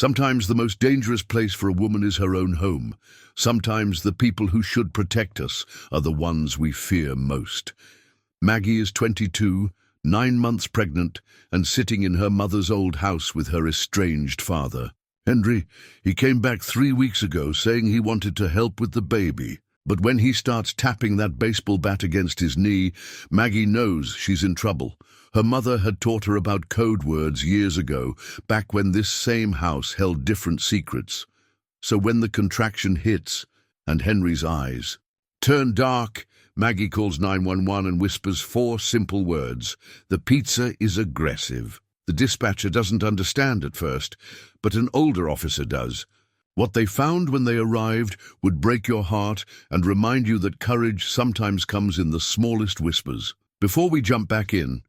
Sometimes the most dangerous place for a woman is her own home. Sometimes the people who should protect us are the ones we fear most. Maggie is 22, 9 months pregnant, and sitting in her mother's old house with her estranged father. Henry, he came back 3 weeks ago saying he wanted to help with the baby. But when he starts tapping that baseball bat against his knee, Maggie knows she's in trouble. Her mother had taught her about code words years ago, back when this same house held different secrets. So when the contraction hits, and Henry's eyes turn dark, Maggie calls 911 and whispers 4 simple words. The pizza is aggressive. The dispatcher doesn't understand at first, but an older officer does. What they found when they arrived would break your heart and remind you that courage sometimes comes in the smallest whispers. Before we jump back in,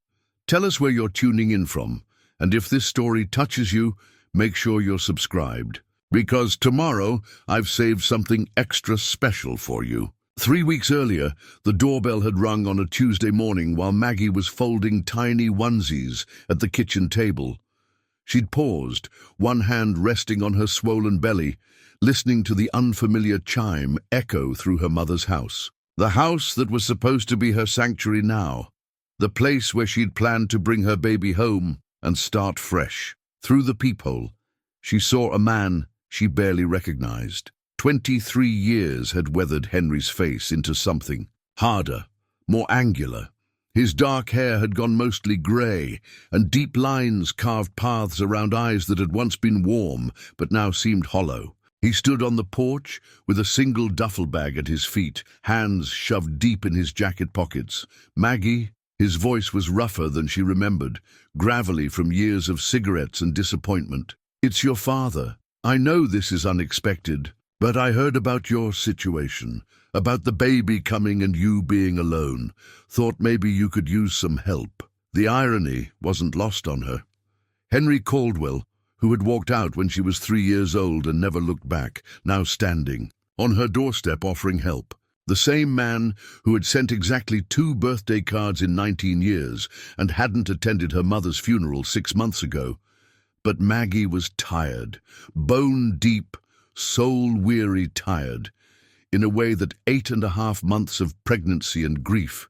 tell us where you're tuning in from, and if this story touches you, make sure you're subscribed. Because tomorrow, I've saved something extra special for you. 3 weeks earlier, the doorbell had rung on a Tuesday morning while Maggie was folding tiny onesies at the kitchen table. She'd paused, one hand resting on her swollen belly, listening to the unfamiliar chime echo through her mother's house. The house that was supposed to be her sanctuary now. The place where she'd planned to bring her baby home and start fresh. Through the peephole, she saw a man she barely recognized. 23 years had weathered Henry's face into something harder, more angular. His dark hair had gone mostly grey, and deep lines carved paths around eyes that had once been warm, but now seemed hollow. He stood on the porch with a single duffel bag at his feet, hands shoved deep in his jacket pockets. Maggie, his voice was rougher than she remembered, gravelly from years of cigarettes and disappointment. It's your father. I know this is unexpected, but I heard about your situation. About the baby coming and you being alone. Thought maybe you could use some help. The irony wasn't lost on her. Henry Caldwell, who had walked out when she was 3 years old and never looked back, now standing on her doorstep offering help. The same man who had sent exactly 2 birthday cards in 19 years and hadn't attended her mother's funeral 6 months ago. But Maggie was tired, bone-deep, soul-weary tired, in a way that 8.5 months of pregnancy and grief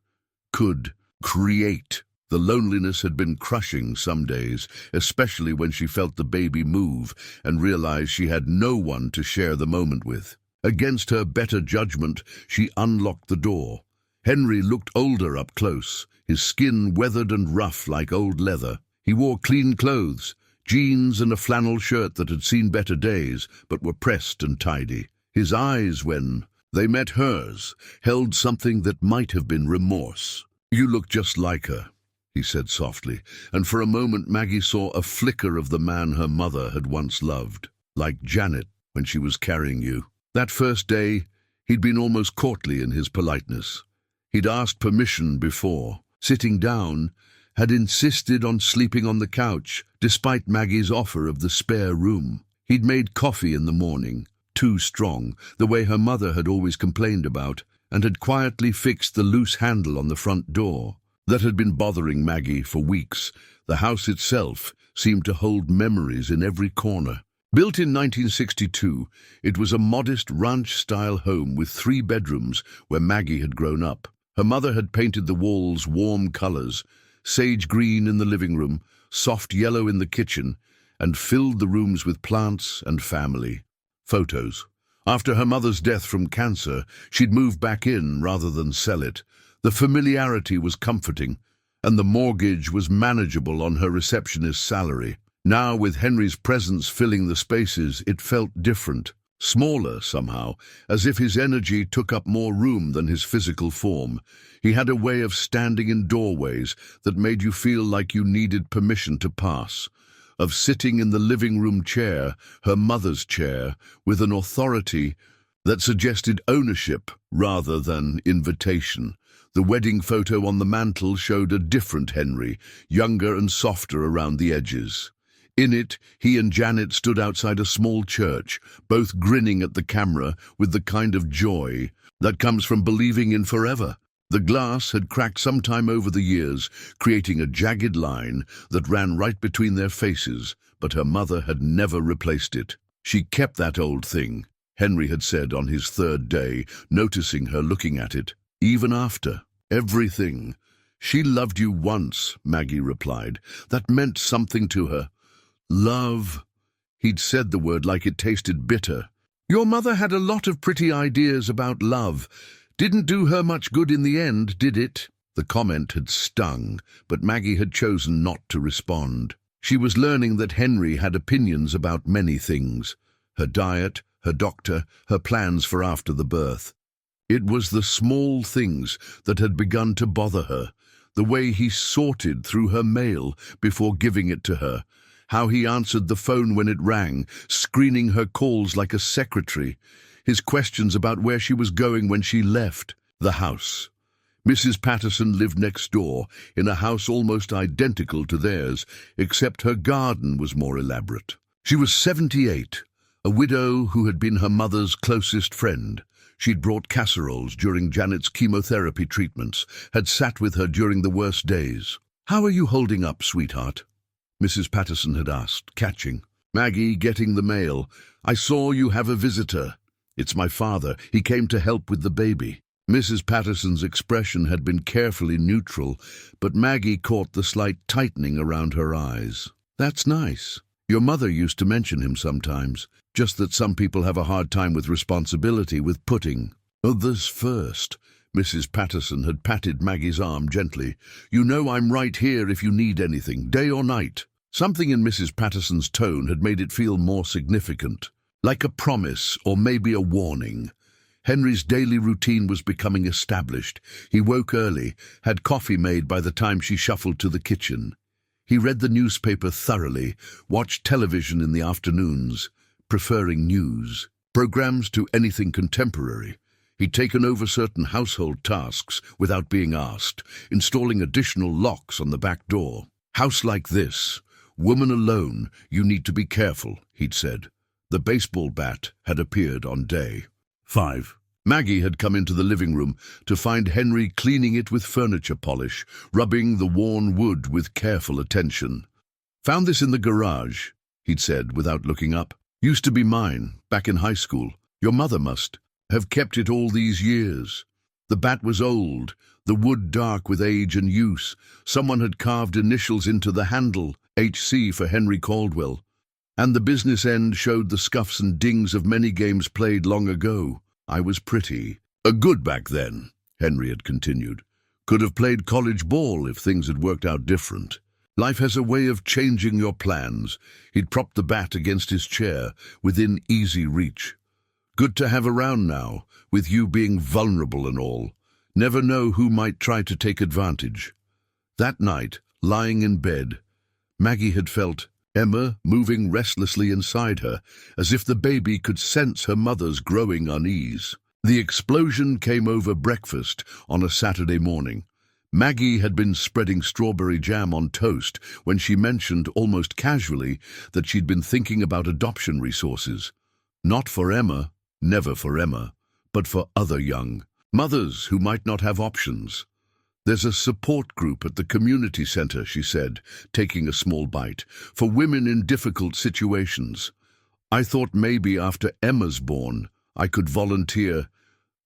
could create. The loneliness had been crushing some days, especially when she felt the baby move and realized she had no one to share the moment with. Against her better judgment, she unlocked the door. Henry looked older up close, his skin weathered and rough like old leather. He wore clean clothes, jeans and a flannel shirt that had seen better days, but were pressed and tidy. His eyes, when they met hers, held something that might have been remorse. You look just like her, he said softly, and for a moment Maggie saw a flicker of the man her mother had once loved, like Janet when she was carrying you. That first day, he'd been almost courtly in his politeness. He'd asked permission before, sitting down, had insisted on sleeping on the couch, despite Maggie's offer of the spare room. He'd made coffee in the morning, too strong, the way her mother had always complained about, and had quietly fixed the loose handle on the front door. That had been bothering Maggie for weeks. The house itself seemed to hold memories in every corner. Built in 1962, it was a modest ranch-style home with 3 bedrooms where Maggie had grown up. Her mother had painted the walls warm colors, sage green in the living room, soft yellow in the kitchen, and filled the rooms with plants and family. Photos. After her mother's death from cancer, she'd moved back in rather than sell it. The familiarity was comforting, and the mortgage was manageable on her receptionist's salary. Now, with Henry's presence filling the spaces, it felt different, smaller somehow, as if his energy took up more room than his physical form. He had a way of standing in doorways that made you feel like you needed permission to pass, of sitting in the living room chair, her mother's chair, with an authority that suggested ownership rather than invitation. The wedding photo on the mantel showed a different Henry, younger and softer around the edges. In it, he and Janet stood outside a small church, both grinning at the camera with the kind of joy that comes from believing in forever. The glass had cracked sometime over the years, creating a jagged line that ran right between their faces, but her mother had never replaced it. She kept that old thing, Henry had said on his third day, noticing her looking at it. Even after everything. She loved you once, Maggie replied. That meant something to her. Love. He'd said the word like it tasted bitter. Your mother had a lot of pretty ideas about love. Didn't do her much good in the end, did it? The comment had stung, but Maggie had chosen not to respond. She was learning that Henry had opinions about many things. Her diet, her doctor, her plans for after the birth. It was the small things that had begun to bother her. The way he sorted through her mail before giving it to her. How he answered the phone when it rang, screening her calls like a secretary. His questions about where she was going when she left the house. Mrs. Patterson lived next door, in a house almost identical to theirs, except her garden was more elaborate. She was 78, a widow who had been her mother's closest friend. She'd brought casseroles during Janet's chemotherapy treatments, had sat with her during the worst days. "How are you holding up, sweetheart?" Mrs. Patterson had asked, catching. "Maggie, getting the mail. I saw you have a visitor. It's my father. He came to help with the baby." Mrs. Patterson's expression had been carefully neutral, but Maggie caught the slight tightening around her eyes. "That's nice. Your mother used to mention him sometimes, just that some people have a hard time with responsibility, with putting others first." Mrs. Patterson had patted Maggie's arm gently. "You know I'm right here if you need anything, day or night." Something in Mrs. Patterson's tone had made it feel more significant, like a promise or maybe a warning. Henry's daily routine was becoming established. He woke early, had coffee made by the time she shuffled to the kitchen. He read the newspaper thoroughly, watched television in the afternoons, preferring news programs to anything contemporary. He'd taken over certain household tasks without being asked, installing additional locks on the back door. "House like this, woman alone, you need to be careful," he'd said. The baseball bat had appeared on day 5. Maggie had come into the living room to find Henry cleaning it with furniture polish, rubbing the worn wood with careful attention. "Found this in the garage," he'd said without looking up. "Used to be mine, back in high school. Your mother must have kept it all these years." The bat was old, the wood dark with age and use. Someone had carved initials into the handle, HC for Henry Caldwell, and the business end showed the scuffs and dings of many games played long ago. "I was pretty good back then," Henry had continued. "Could have played college ball if things had worked out different. Life has a way of changing your plans." He'd propped the bat against his chair, within easy reach. "Good to have around now, with you being vulnerable and all. Never know who might try to take advantage." That night, lying in bed, Maggie had felt Emma moving restlessly inside her, as if the baby could sense her mother's growing unease. The explosion came over breakfast on a Saturday morning. Maggie had been spreading strawberry jam on toast when she mentioned almost casually that she'd been thinking about adoption resources. Not for Emma, never for Emma, but for other young mothers who might not have options. "There's a support group at the community center," she said, taking a small bite, "for women in difficult situations. I thought maybe after Emma's born, I could volunteer."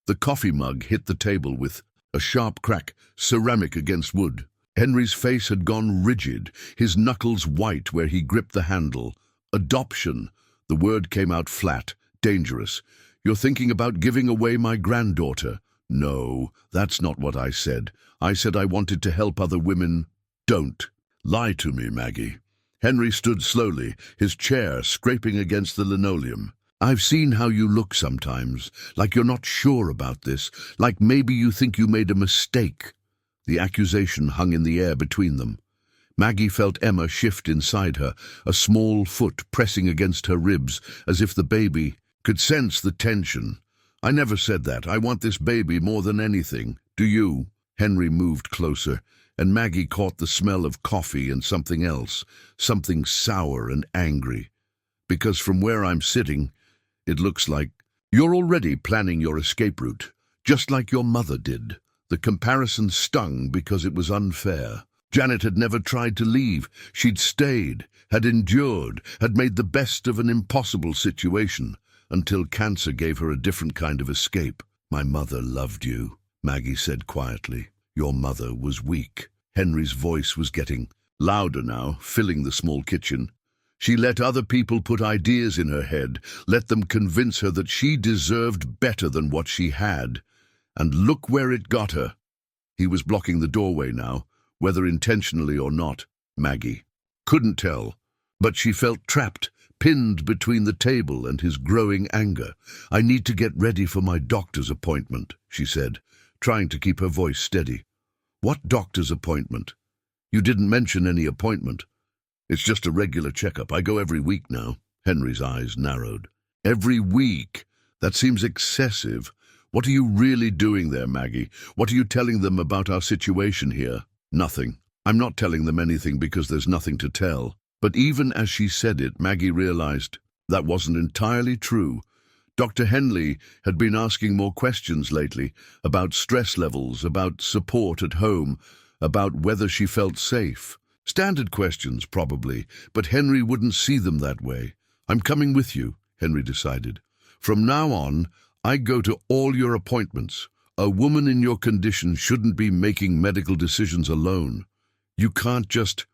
The coffee mug hit the table with a sharp crack, ceramic against wood. Henry's face had gone rigid, his knuckles white where he gripped the handle. "Adoption." The word came out flat, dangerous. "You're thinking about giving away my granddaughter." "No, that's not what I said. I said I wanted to help other women." "Don't lie to me, Maggie." Henry stood slowly, his chair scraping against the linoleum. "I've seen how you look sometimes, like you're not sure about this, like maybe you think you made a mistake." The accusation hung in the air between them. Maggie felt Emma shift inside her, a small foot pressing against her ribs, as if the baby could sense the tension. "I never said that. I want this baby more than anything. Do you?" Henry moved closer, and Maggie caught the smell of coffee and something else, something sour and angry. "Because from where I'm sitting, it looks like you're already planning your escape route, just like your mother did." The comparison stung because it was unfair. Janet had never tried to leave. She'd stayed, had endured, had made the best of an impossible situation, until cancer gave her a different kind of escape. "My mother loved you," Maggie said quietly. "Your mother was weak." Henry's voice was getting louder now, filling the small kitchen. She let other people put ideas in her head, let them convince her that she deserved better than what she had. And look where it got her. He was blocking the doorway now, whether intentionally or not. Maggie couldn't tell, but she felt trapped, pinned between the table and his growing anger. "I need to get ready for my doctor's appointment," she said, trying to keep her voice steady. "What doctor's appointment? You didn't mention any appointment." "It's just a regular checkup. I go every week now." Henry's eyes narrowed. "Every week? That seems excessive. What are you really doing there, Maggie? What are you telling them about our situation here?" "Nothing. I'm not telling them anything because there's nothing to tell." But even as she said it, Maggie realized that wasn't entirely true. Dr. Henley had been asking more questions lately, about stress levels, about support at home, about whether she felt safe. Standard questions, probably, but Henry wouldn't see them that way. "I'm coming with you," Henry decided. "From now on, I go to all your appointments. A woman in your condition shouldn't be making medical decisions alone. You can't just—"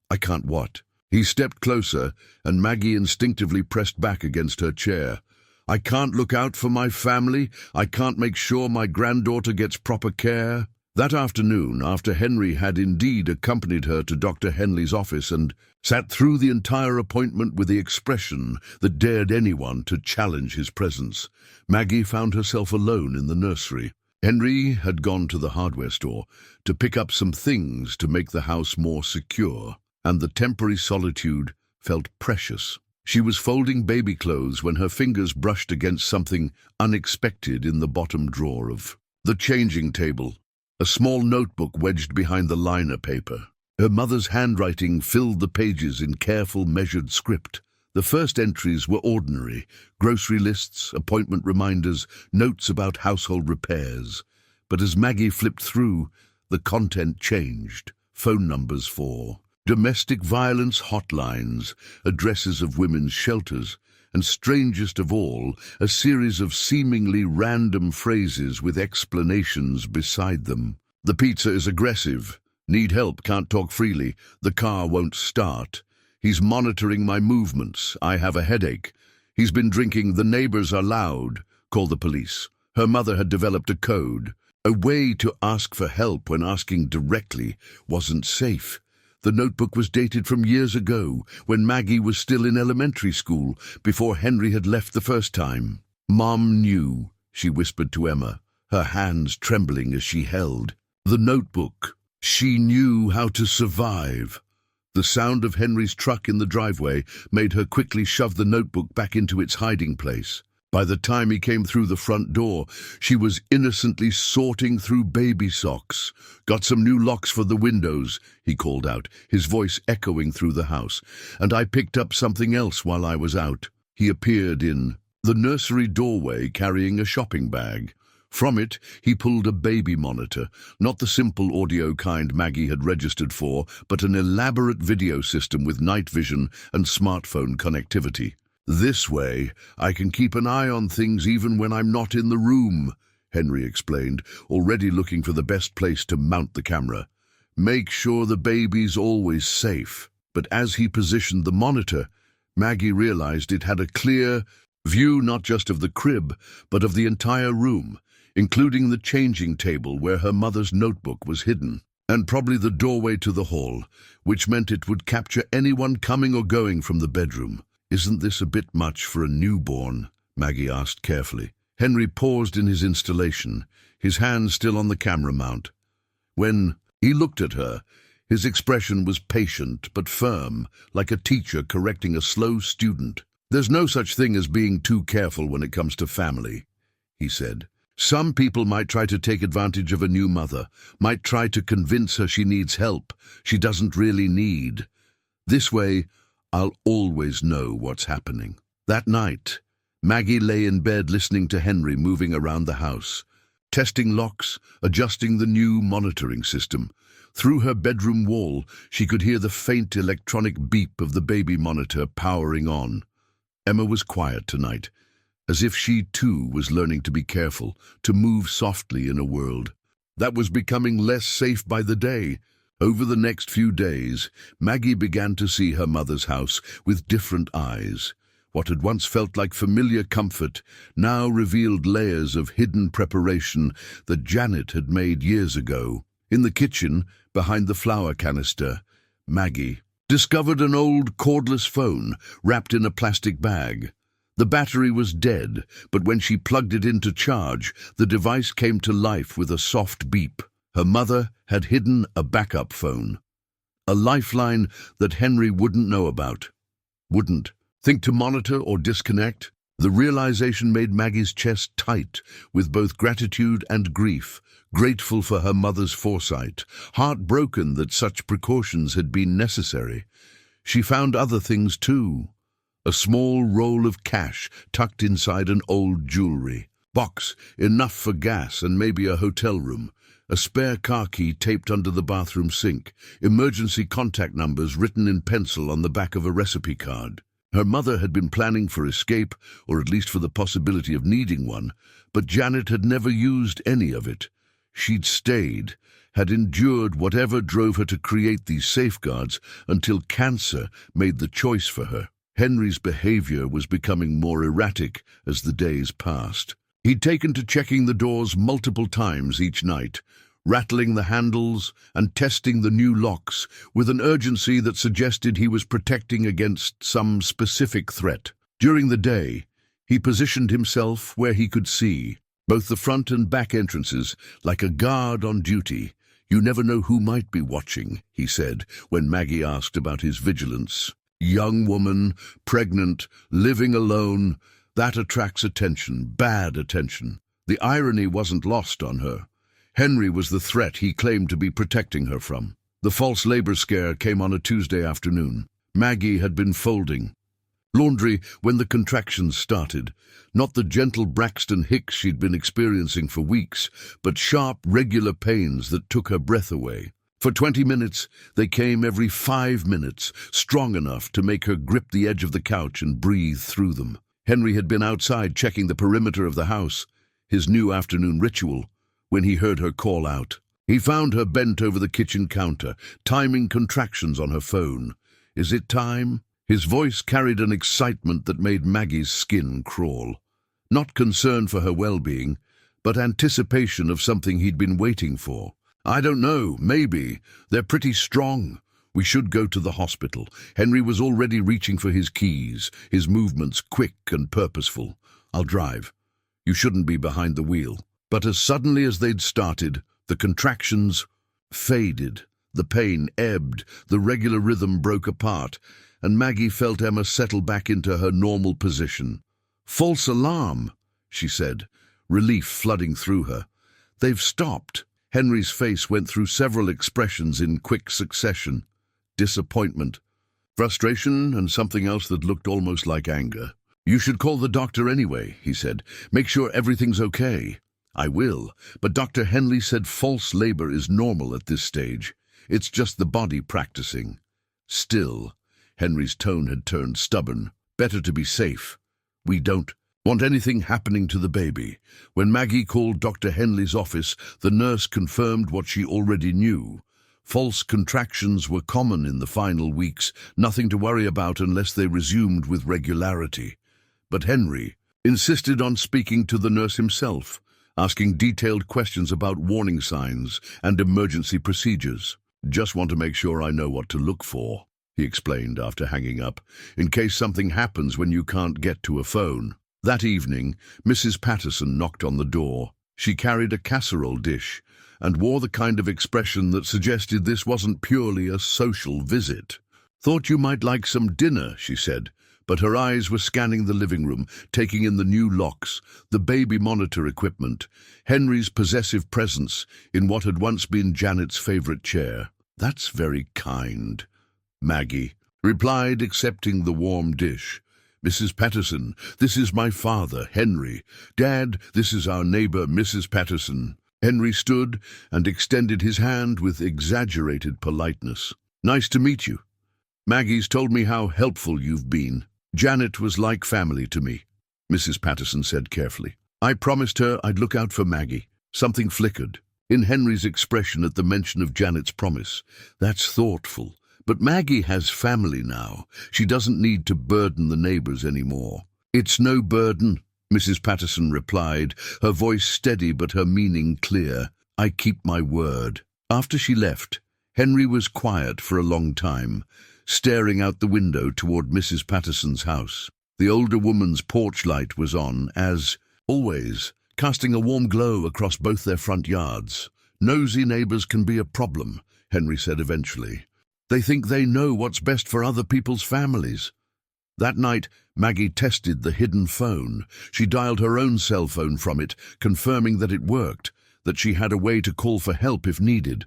"I can't what?" He stepped closer, and Maggie instinctively pressed back against her chair. "I can't look out for my family. I can't make sure my granddaughter gets proper care." That afternoon, after Henry had indeed accompanied her to Dr. Henley's office and sat through the entire appointment with the expression that dared anyone to challenge his presence, Maggie found herself alone in the nursery. Henry had gone to the hardware store to pick up some things to make the house more secure, and the temporary solitude felt precious. She was folding baby clothes when her fingers brushed against something unexpected in the bottom drawer of the changing table. A small notebook wedged behind the liner paper. Her mother's handwriting filled the pages in careful, measured script. The first entries were ordinary: grocery lists, appointment reminders, notes about household repairs. But as Maggie flipped through, the content changed. Phone numbers for domestic violence hotlines, addresses of women's shelters, and strangest of all, a series of seemingly random phrases with explanations beside them. "The pizza is aggressive. Need help, can't talk freely. The car won't start. He's monitoring my movements. I have a headache. He's been drinking. The neighbors are loud. Call the police." Her mother had developed a code. A way to ask for help when asking directly wasn't safe. The notebook was dated from years ago, when Maggie was still in elementary school, before Henry had left the first time. "Mom knew," she whispered to Emma, her hands trembling as she held the notebook. "She knew how to survive." The sound of Henry's truck in the driveway made her quickly shove the notebook back into its hiding place. By the time he came through the front door, she was innocently sorting through baby socks. "Got some new locks for the windows," he called out, his voice echoing through the house. "And I picked up something else while I was out." He appeared in the nursery doorway carrying a shopping bag. From it, he pulled a baby monitor, not the simple audio kind Maggie had registered for, but an elaborate video system with night vision and smartphone connectivity. "This way, I can keep an eye on things even when I'm not in the room," Henry explained, already looking for the best place to mount the camera. "Make sure the baby's always safe." But as he positioned the monitor, Maggie realized it had a clear view not just of the crib, but of the entire room, including the changing table where her mother's notebook was hidden, and probably the doorway to the hall, which meant it would capture anyone coming or going from the bedroom. "Isn't this a bit much for a newborn?" Maggie asked carefully. Henry paused in his installation, his hand still on the camera mount. When he looked at her, his expression was patient but firm, like a teacher correcting a slow student. "There's no such thing as being too careful when it comes to family," he said. "Some people might try to take advantage of a new mother, might try to convince her she needs help she doesn't really need. This way, I'll always know what's happening." That night, Maggie lay in bed listening to Henry moving around the house, testing locks, adjusting the new monitoring system. Through her bedroom wall, she could hear the faint electronic beep of the baby monitor powering on. Emma was quiet tonight, as if she too was learning to be careful, to move softly in a world that was becoming less safe by the day. Over the next few days, Maggie began to see her mother's house with different eyes. What had once felt like familiar comfort now revealed layers of hidden preparation that Janet had made years ago. In the kitchen, behind the flour canister, Maggie discovered an old cordless phone wrapped in a plastic bag. The battery was dead, but when she plugged it into charge, the device came to life with a soft beep. Her mother had hidden a backup phone, a lifeline that Henry wouldn't know about. Wouldn't think to monitor or disconnect. The realization made Maggie's chest tight with both gratitude and grief, grateful for her mother's foresight, heartbroken that such precautions had been necessary. She found other things too. A small roll of cash tucked inside an old jewelry box, enough for gas and maybe a hotel room, a spare car key taped under the bathroom sink, emergency contact numbers written in pencil on the back of a recipe card. Her mother had been planning for escape, or at least for the possibility of needing one, but Janet had never used any of it. She'd stayed, had endured whatever drove her to create these safeguards until cancer made the choice for her. Henry's behavior was becoming more erratic as the days passed. He'd taken to checking the doors multiple times each night, rattling the handles and testing the new locks with an urgency that suggested he was protecting against some specific threat. During the day, he positioned himself where he could see, both the front and back entrances, like a guard on duty. "You never know who might be watching," he said, when Maggie asked about his vigilance. "Young woman, pregnant, living alone, that attracts attention, bad attention." The irony wasn't lost on her. Henry was the threat he claimed to be protecting her from. The false labor scare came on a Tuesday afternoon. Maggie had been folding laundry when the contractions started. Not the gentle Braxton Hicks she'd been experiencing for weeks, but sharp, regular pains that took her breath away. For 20 minutes, they came every 5 minutes, strong enough to make her grip the edge of the couch and breathe through them. Henry had been outside checking the perimeter of the house, his new afternoon ritual, when he heard her call out. He found her bent over the kitchen counter, timing contractions on her phone. "Is it time?" His voice carried an excitement that made Maggie's skin crawl. Not concern for her well-being, but anticipation of something he'd been waiting for. "I don't know, maybe. They're pretty strong. We should go to the hospital." Henry was already reaching for his keys, his movements quick and purposeful. "I'll drive. You shouldn't be behind the wheel." But as suddenly as they'd started, the contractions faded, the pain ebbed, the regular rhythm broke apart, and Maggie felt Emma settle back into her normal position. "False alarm," she said, relief flooding through her. "They've stopped." Henry's face went through several expressions in quick succession. Disappointment, frustration, and something else that looked almost like anger. "You should call the doctor anyway," he said. "Make sure everything's okay." "I will, but Dr. Henley said false labor is normal at this stage. It's just the body practicing." Still, Henry's tone had turned stubborn. "Better to be safe. We don't want anything happening to the baby." When Maggie called Dr. Henley's office, the nurse confirmed what she already knew. False contractions were common in the final weeks, nothing to worry about unless they resumed with regularity. But Henry insisted on speaking to the nurse himself, asking detailed questions about warning signs and emergency procedures. "Just want to make sure I know what to look for," he explained after hanging up, "in case something happens when you can't get to a phone." That evening, Mrs. Patterson knocked on the door. She carried a casserole dish and wore the kind of expression that suggested this wasn't purely a social visit. "Thought you might like some dinner," she said, but her eyes were scanning the living room, taking in the new locks, the baby monitor equipment, Henry's possessive presence in what had once been Janet's favorite chair. "That's very kind," Maggie replied, accepting the warm dish. "Mrs. Patterson, this is my father, Henry. Dad, this is our neighbor, Mrs. Patterson." Henry stood and extended his hand with exaggerated politeness. "Nice to meet you. Maggie's told me how helpful you've been. Janet was like family to me," Mrs. Patterson said carefully. "I promised her I'd look out for Maggie." Something flickered in Henry's expression at the mention of Janet's promise. "That's thoughtful. But Maggie has family now. She doesn't need to burden the neighbors anymore." "It's no burden," Mrs. Patterson replied, her voice steady but her meaning clear. "I keep my word." After she left, Henry was quiet for a long time, staring out the window toward Mrs. Patterson's house. The older woman's porch light was on, as always, casting a warm glow across both their front yards. "Nosy neighbors can be a problem," Henry said eventually. "They think they know what's best for other people's families." That night, Maggie tested the hidden phone. She dialed her own cell phone from it, confirming that it worked, that she had a way to call for help if needed.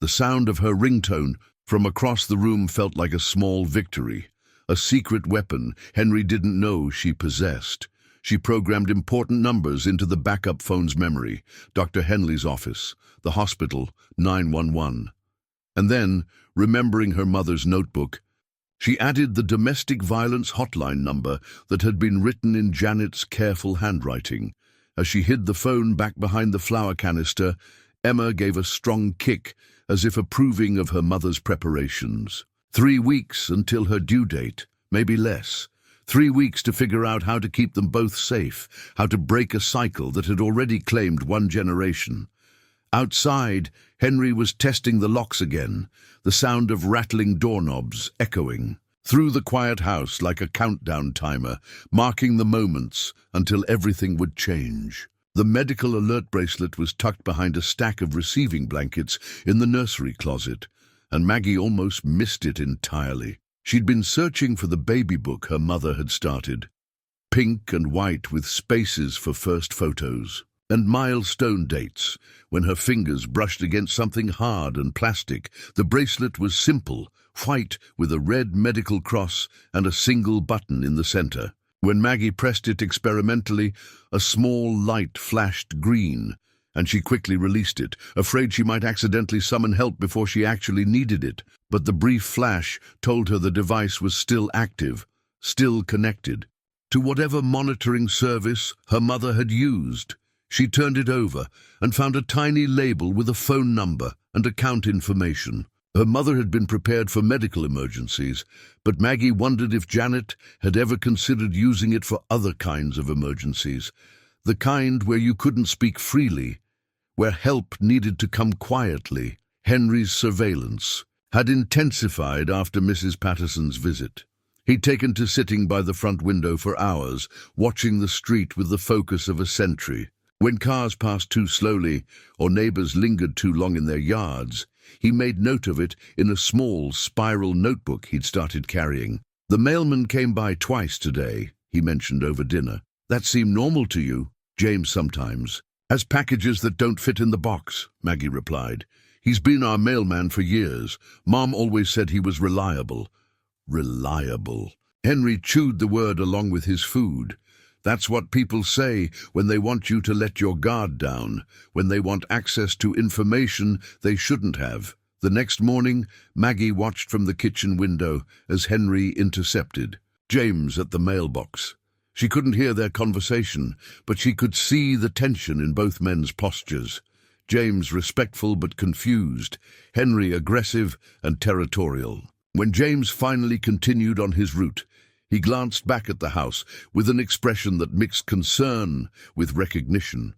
The sound of her ringtone from across the room felt like a small victory, a secret weapon Henry didn't know she possessed. She programmed important numbers into the backup phone's memory: Dr. Henley's office, the hospital, 911. And then, remembering her mother's notebook, she added the domestic violence hotline number that had been written in Janet's careful handwriting. As she hid the phone back behind the flower canister, Emma gave a strong kick, as if approving of her mother's preparations. 3 weeks until her due date, maybe less. 3 weeks to figure out how to keep them both safe, how to break a cycle that had already claimed one generation. Outside, Henry was testing the locks again, the sound of rattling doorknobs echoing through the quiet house like a countdown timer, marking the moments until everything would change. The medical alert bracelet was tucked behind a stack of receiving blankets in the nursery closet, and Maggie almost missed it entirely. She'd been searching for the baby book her mother had started, pink and white with spaces for first photos and milestone dates. When her fingers brushed against something hard and plastic, the bracelet was simple, white with a red medical cross and a single button in the center. When Maggie pressed it experimentally, a small light flashed green, and she quickly released it, afraid she might accidentally summon help before she actually needed it. But the brief flash told her the device was still active, still connected to whatever monitoring service her mother had used. She turned it over and found a tiny label with a phone number and account information. Her mother had been prepared for medical emergencies, but Maggie wondered if Janet had ever considered using it for other kinds of emergencies, the kind where you couldn't speak freely, where help needed to come quietly. Henry's surveillance had intensified after Mrs. Patterson's visit. He'd taken to sitting by the front window for hours, watching the street with the focus of a sentry. When cars passed too slowly or neighbors lingered too long in their yards, he made note of it in a small spiral notebook he'd started carrying. "The mailman came by twice today," he mentioned over dinner. "That seemed normal to you?" "James sometimes has packages that don't fit in the box," Maggie replied. "He's been our mailman for years. Mom always said he was reliable." Reliable. Henry chewed the word along with his food. That's what people say when they want you to let your guard down, when they want access to information they shouldn't have. The next morning, Maggie watched from the kitchen window as Henry intercepted James at the mailbox. She couldn't hear their conversation, but she could see the tension in both men's postures. James respectful but confused, Henry aggressive and territorial. When James finally continued on his route, he glanced back at the house with an expression that mixed concern with recognition,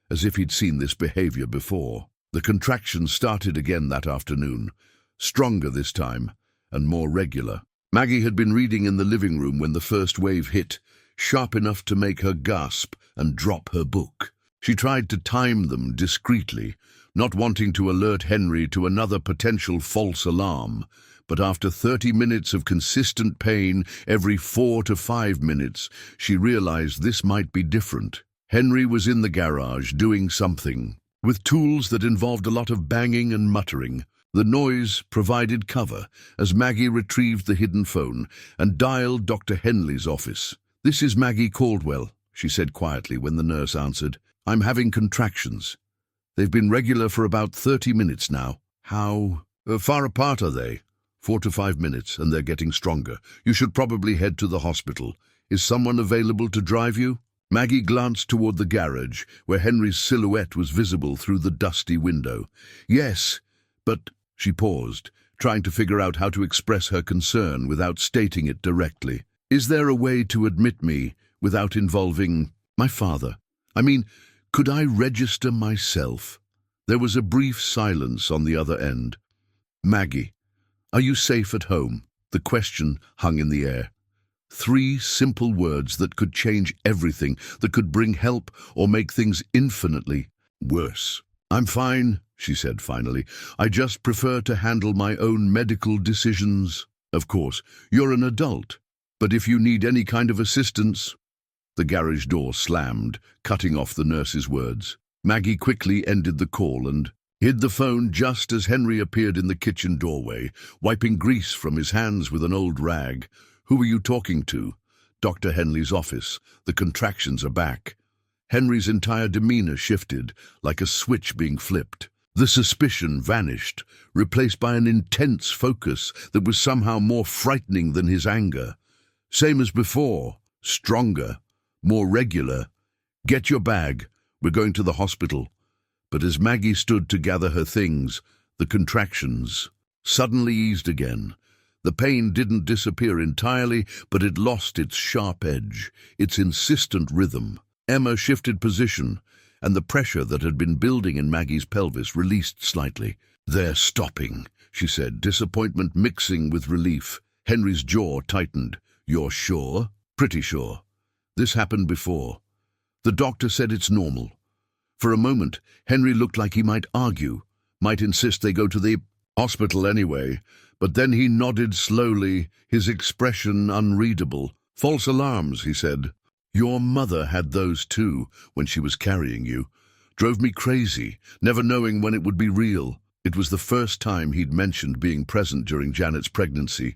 as if he'd seen this behavior before. The contraction started again that afternoon, stronger this time and more regular. Maggie had been reading in the living room when the first wave hit, sharp enough to make her gasp and drop her book. She tried to time them discreetly, not wanting to alert Henry to another potential false alarm. But after 30 minutes of consistent pain every 4 to 5 minutes, she realized this might be different. Henry was in the garage doing something, with tools that involved a lot of banging and muttering. The noise provided cover as Maggie retrieved the hidden phone and dialed Dr. Henley's office. "This is Maggie Caldwell," she said quietly when the nurse answered. "I'm having contractions." They've been regular for about 30 minutes now. How far apart are they? 4 to 5 minutes, and they're getting stronger. You should probably head to the hospital. Is someone available to drive you? Maggie glanced toward the garage, where Henry's silhouette was visible through the dusty window. Yes, but she paused, trying to figure out how to express her concern without stating it directly. Is there a way to admit me without involving my father? I mean, could I register myself? There was a brief silence on the other end. Maggie, are you safe at home? The question hung in the air. 3 simple words that could change everything, that could bring help or make things infinitely worse. I'm fine, she said finally. I just prefer to handle my own medical decisions. Of course, you're an adult, but if you need any kind of assistance... The garage door slammed, cutting off the nurse's words. Maggie quickly ended the call and hid the phone just as Henry appeared in the kitchen doorway, wiping grease from his hands with an old rag. Who are you talking to? Dr. Henley's office. The contractions are back. Henry's entire demeanor shifted, like a switch being flipped. The suspicion vanished, replaced by an intense focus that was somehow more frightening than his anger. Same as before, stronger, more regular. Get your bag. We're going to the hospital. But as Maggie stood to gather her things, the contractions suddenly eased again. The pain didn't disappear entirely, but it lost its sharp edge, its insistent rhythm. Emma shifted position, and the pressure that had been building in Maggie's pelvis released slightly. They're stopping, she said, disappointment mixing with relief. Henry's jaw tightened. You're sure? Pretty sure. This happened before. The doctor said it's normal. For a moment, Henry looked like he might argue, might insist they go to the hospital anyway, but then he nodded slowly, his expression unreadable. False alarms, he said. Your mother had those too, when she was carrying you. Drove me crazy, never knowing when it would be real. It was the first time he'd mentioned being present during Janet's pregnancy,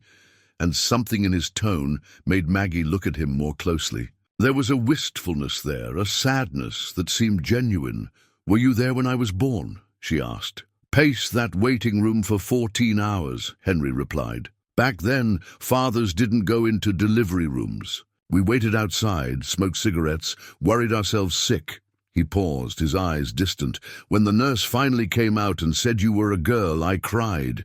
and something in his tone made Maggie look at him more closely. There was a wistfulness there, a sadness that seemed genuine. Were you there when I was born? She asked. Paced that waiting room for 14 hours, Henry replied. Back then, fathers didn't go into delivery rooms. We waited outside, smoked cigarettes, worried ourselves sick. He paused, his eyes distant. When the nurse finally came out and said you were a girl, I cried.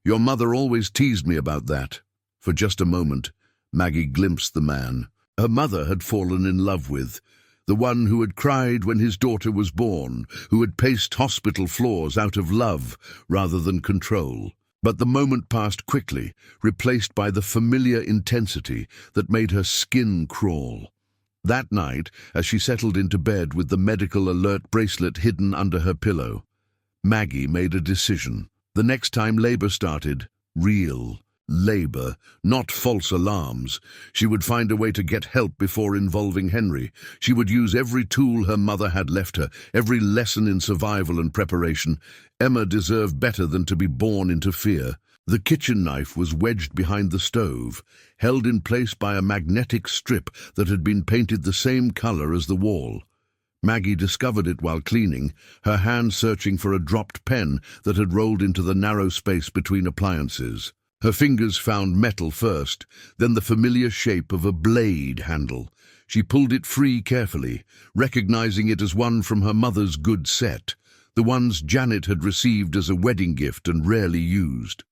Your mother always teased me about that. For just a moment, Maggie glimpsed the man her mother had fallen in love with, the one who had cried when his daughter was born, who had paced hospital floors out of love rather than control. But the moment passed quickly, replaced by the familiar intensity that made her skin crawl. That night, as she settled into bed with the medical alert bracelet hidden under her pillow, Maggie made a decision. The next time labor started, real labor, not false alarms, she would find a way to get help before involving Henry. She would use every tool her mother had left her, every lesson in survival and preparation. Emma deserved better than to be born into fear. The kitchen knife was wedged behind the stove, held in place by a magnetic strip that had been painted the same color as the wall. Maggie discovered it while cleaning, her hand searching for a dropped pen that had rolled into the narrow space between appliances. Her fingers found metal first, then the familiar shape of a blade handle. She pulled it free carefully, recognizing it as one from her mother's good set, the ones Janet had received as a wedding gift and rarely used.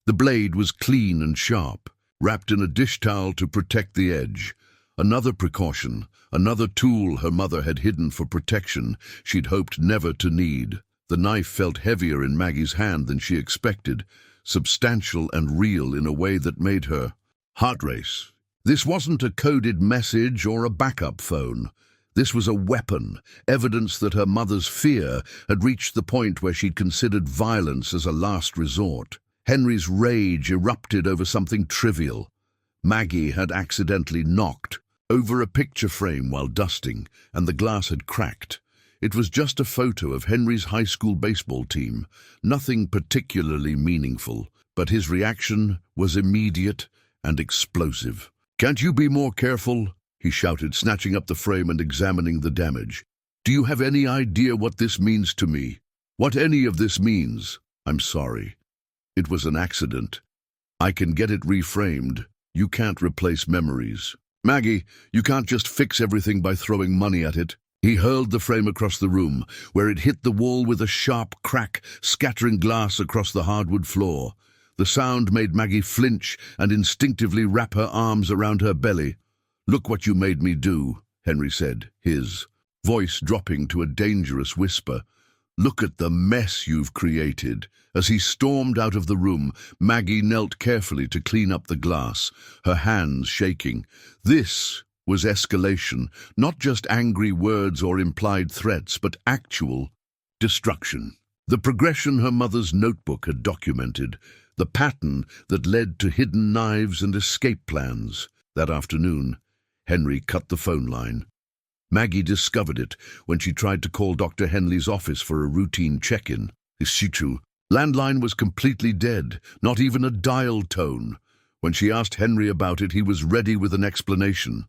The blade was clean and sharp, wrapped in a dish towel to protect the edge. Another precaution, another tool her mother had hidden for protection she'd hoped never to need. The knife felt heavier in Maggie's hand than she expected, substantial and real in a way that made her heart race. This wasn't a coded message or a backup phone. This was a weapon, evidence that her mother's fear had reached the point where she'd considered violence as a last resort. Henry's rage erupted over something trivial. Maggie had accidentally knocked over a picture frame while dusting, and the glass had cracked. It was just a photo of Henry's high school baseball team, nothing particularly meaningful, but his reaction was immediate and explosive. "Can't you be more careful?" he shouted, snatching up the frame and examining the damage. Do you have any idea what this means to me? What any of this means? I'm sorry. It was an accident. I can get it reframed. You can't replace memories. Maggie, you can't just fix everything by throwing money at it. He hurled the frame across the room, where it hit the wall with a sharp crack, scattering glass across the hardwood floor. The sound made Maggie flinch and instinctively wrap her arms around her belly. "Look what you made me do," Henry said, his voice dropping to a dangerous whisper. "Look at the mess you've created." As he stormed out of the room, Maggie knelt carefully to clean up the glass, her hands shaking. This was escalation, not just angry words or implied threats, but actual destruction. The progression her mother's notebook had documented, the pattern that led to hidden knives and escape plans. That afternoon, Henry cut the phone line. Maggie discovered it when she tried to call Dr. Henley's office for a routine check-in. His situ landline was completely dead, not even a dial tone. When she asked Henry about it, he was ready with an explanation.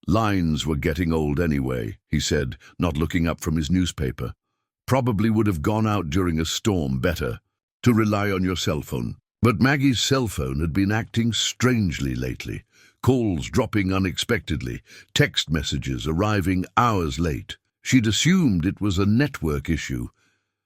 "Lines were getting old anyway," he said, not looking up from his newspaper. "Probably would have gone out during a storm better to rely on your cell phone." But Maggie's cell phone had been acting strangely lately. Calls dropping unexpectedly, text messages arriving hours late. She'd assumed it was a network issue,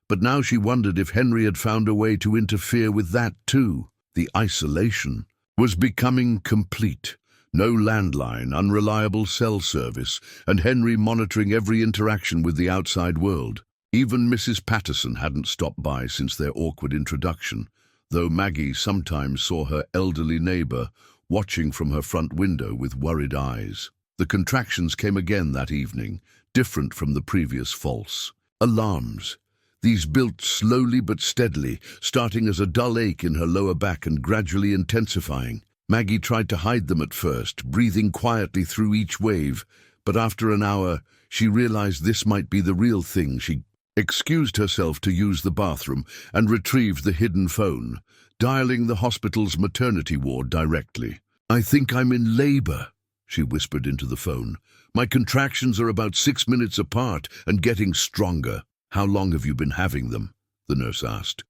but now she wondered if Henry had found a way to interfere with that too. The isolation was becoming complete. No landline, unreliable cell service, and Henry monitoring every interaction with the outside world. Even Mrs. Patterson hadn't stopped by since their awkward introduction, though Maggie sometimes saw her elderly neighbor watching from her front window with worried eyes. The contractions came again that evening, different from the previous false alarms. These built slowly but steadily, starting as a dull ache in her lower back and gradually intensifying. Maggie tried to hide them at first, breathing quietly through each wave, but after an hour, she realized this might be the real thing. She excused herself to use the bathroom and retrieved the hidden phone, dialing the hospital's maternity ward directly. "I think I'm in labor," she whispered into the phone. "My contractions are about 6 minutes apart and getting stronger." "How long have you been having them?" the nurse asked.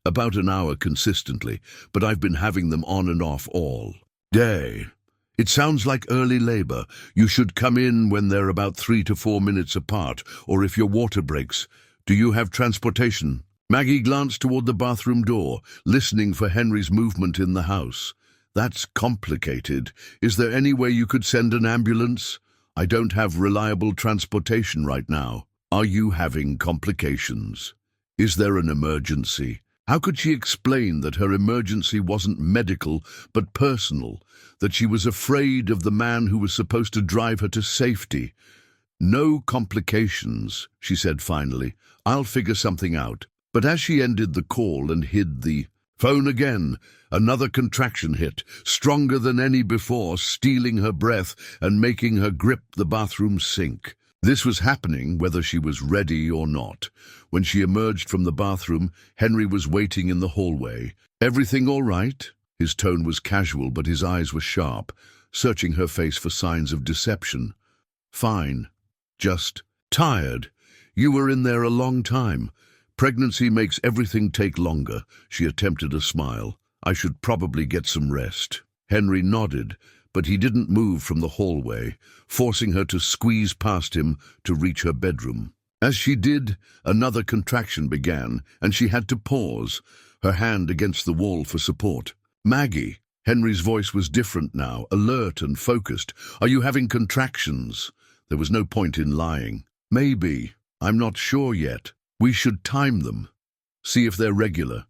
"About an hour consistently, but I've been having them on and off all day." "It sounds like early labor. You should come in when they're about 3 to 4 minutes apart, or if your water breaks. Do you have transportation?" Maggie glanced toward the bathroom door, listening for Henry's movement in the house. "That's complicated. Is there any way you could send an ambulance?" "I don't have reliable transportation right now." "Are you having complications? Is there an emergency?" How could she explain that her emergency wasn't medical but personal, that she was afraid of the man who was supposed to drive her to safety? "No complications," she said finally. "I'll figure something out." But as she ended the call and hid the phone again, another contraction hit, stronger than any before, stealing her breath and making her grip the bathroom sink. This was happening whether she was ready or not. When she emerged from the bathroom, Henry was waiting in the hallway. "Everything all right?" His tone was casual, but his eyes were sharp, searching her face for signs of deception. "Fine. Just tired. You were in there a long time. Pregnancy makes everything take longer." She attempted a smile. "I should probably get some rest." Henry nodded, but he didn't move from the hallway, forcing her to squeeze past him to reach her bedroom. As she did, another contraction began, and she had to pause, her hand against the wall for support. "Maggie," Henry's voice was different now, alert and focused. "Are you having contractions?" There was no point in lying. "Maybe. I'm not sure yet. We should time them. See if they're regular."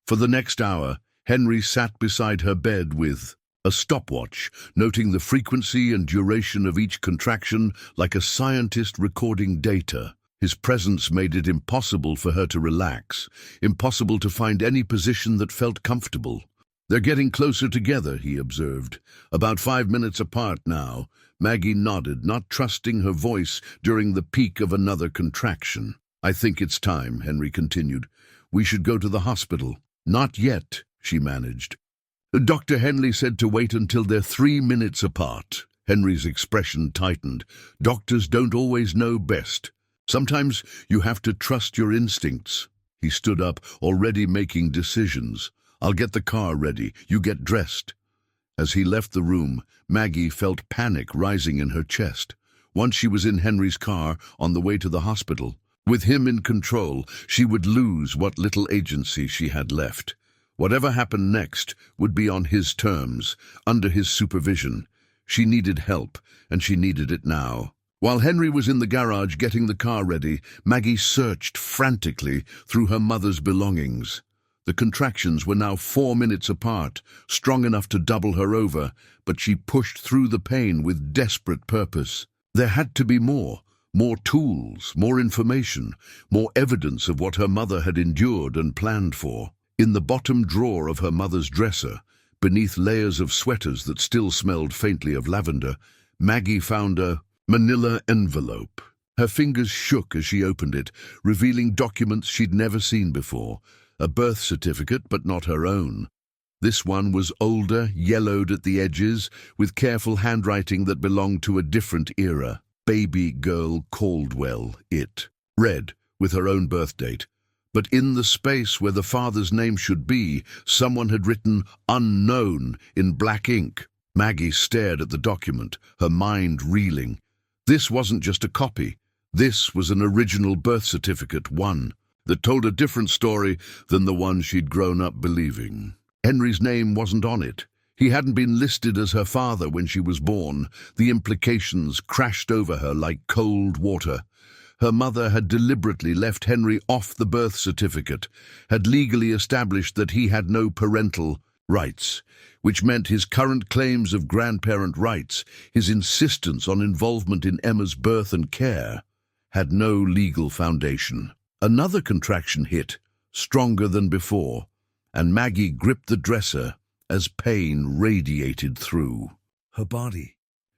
For the next hour, Henry sat beside her bed with a stopwatch, noting the frequency and duration of each contraction like a scientist recording data. His presence made it impossible for her to relax, impossible to find any position that felt comfortable. "They're getting closer together," he observed. "About 5 minutes apart now." Maggie nodded, not trusting her voice during the peak of another contraction. "I think it's time," Henry continued. "We should go to the hospital." "Not yet," she managed. "Dr. Henley said to wait until they're 3 minutes apart." Henry's expression tightened. "Doctors don't always know best." Sometimes you have to trust your instincts. He stood up, already making decisions. I'll get the car ready. You get dressed. As he left the room, Maggie felt panic rising in her chest. Once she was in Henry's car, on the way to the hospital, with him in control, she would lose what little agency she had left. Whatever happened next would be on his terms, under his supervision. She needed help, and she needed it now. While Henry was in the garage getting the car ready, Maggie searched frantically through her mother's belongings. The contractions were now 4 minutes apart, strong enough to double her over, but she pushed through the pain with desperate purpose. There had to be more tools, more information, more evidence of what her mother had endured and planned for. In the bottom drawer of her mother's dresser, beneath layers of sweaters that still smelled faintly of lavender, Maggie found a manila envelope. Her fingers shook as she opened it, revealing documents she'd never seen before. A birth certificate, but not her own. This one was older, yellowed at the edges, with careful handwriting that belonged to a different era. Baby girl Caldwell, it read, with her own birth date. But in the space where the father's name should be, someone had written unknown in black ink. Maggie stared at the document, her mind reeling. This wasn't just a copy. This was an original birth certificate, one that told a different story than the one she'd grown up believing. Henry's name wasn't on it. He hadn't been listed as her father when she was born. The implications crashed over her like cold water. Her mother had deliberately left Henry off the birth certificate, had legally established that he had no parental rights, which meant his current claims of grandparent rights, his insistence on involvement in Emma's birth and care, had no legal foundation. Another contraction hit, stronger than before, and Maggie gripped the dresser as pain radiated through her body.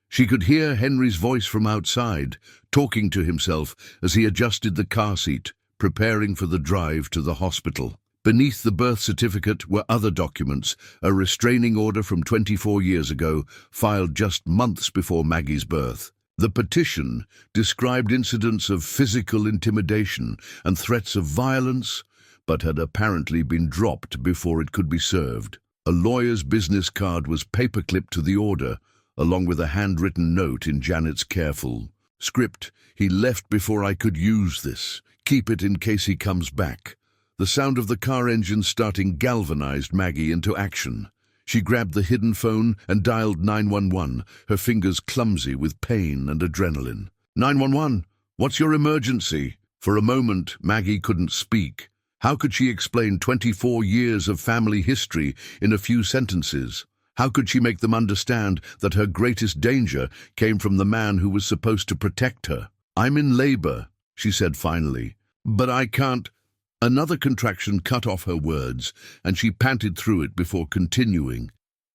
She could hear Henry's voice from outside, talking to himself as he adjusted the car seat, preparing for the drive to the hospital. Beneath the birth certificate were other documents, a restraining order from 24 years ago, filed just months before Maggie's birth. The petition described incidents of physical intimidation and threats of violence, but had apparently been dropped before it could be served. A lawyer's business card was paperclipped to the order, along with a handwritten note in Janet's careful script. He left before I could use this. Keep it in case he comes back. The sound of the car engine starting galvanized Maggie into action. She grabbed the hidden phone and dialed 911, her fingers clumsy with pain and adrenaline. 911, what's your emergency? For a moment, Maggie couldn't speak. How could she explain 24 years of family history in a few sentences? How could she make them understand that her greatest danger came from the man who was supposed to protect her? I'm in labor, she said finally. But I can't. Another contraction cut off her words, and she panted through it before continuing.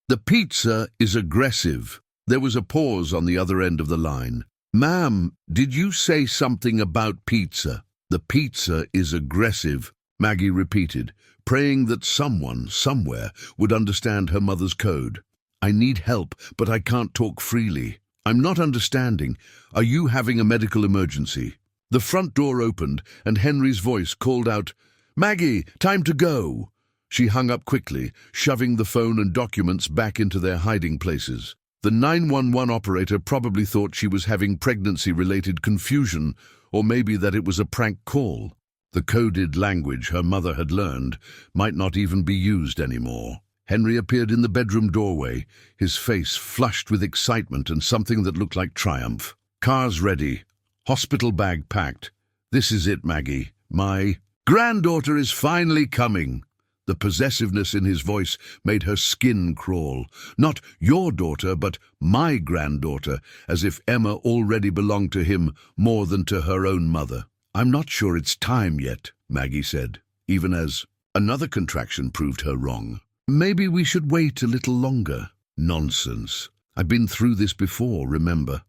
The pizza is aggressive. There was a pause on the other end of the line. Ma'am, did you say something about pizza? The pizza is aggressive, Maggie repeated, praying that someone, somewhere, would understand her mother's code. I need help, but I can't talk freely. I'm not understanding. Are you having a medical emergency? The front door opened, and Henry's voice called out, Maggie, time to go. She hung up quickly, shoving the phone and documents back into their hiding places. The 911 operator probably thought she was having pregnancy-related confusion, or maybe that it was a prank call. The coded language her mother had learned might not even be used anymore. Henry appeared in the bedroom doorway, his face flushed with excitement and something that looked like triumph. Car's ready. Hospital bag packed. This is it, Maggie. My granddaughter is finally coming. The possessiveness in his voice made her skin crawl. Not your daughter, but my granddaughter, as if Emma already belonged to him more than to her own mother. I'm not sure it's time yet, Maggie said, even as another contraction proved her wrong. Maybe we should wait a little longer. Nonsense. I've been through this before, remember?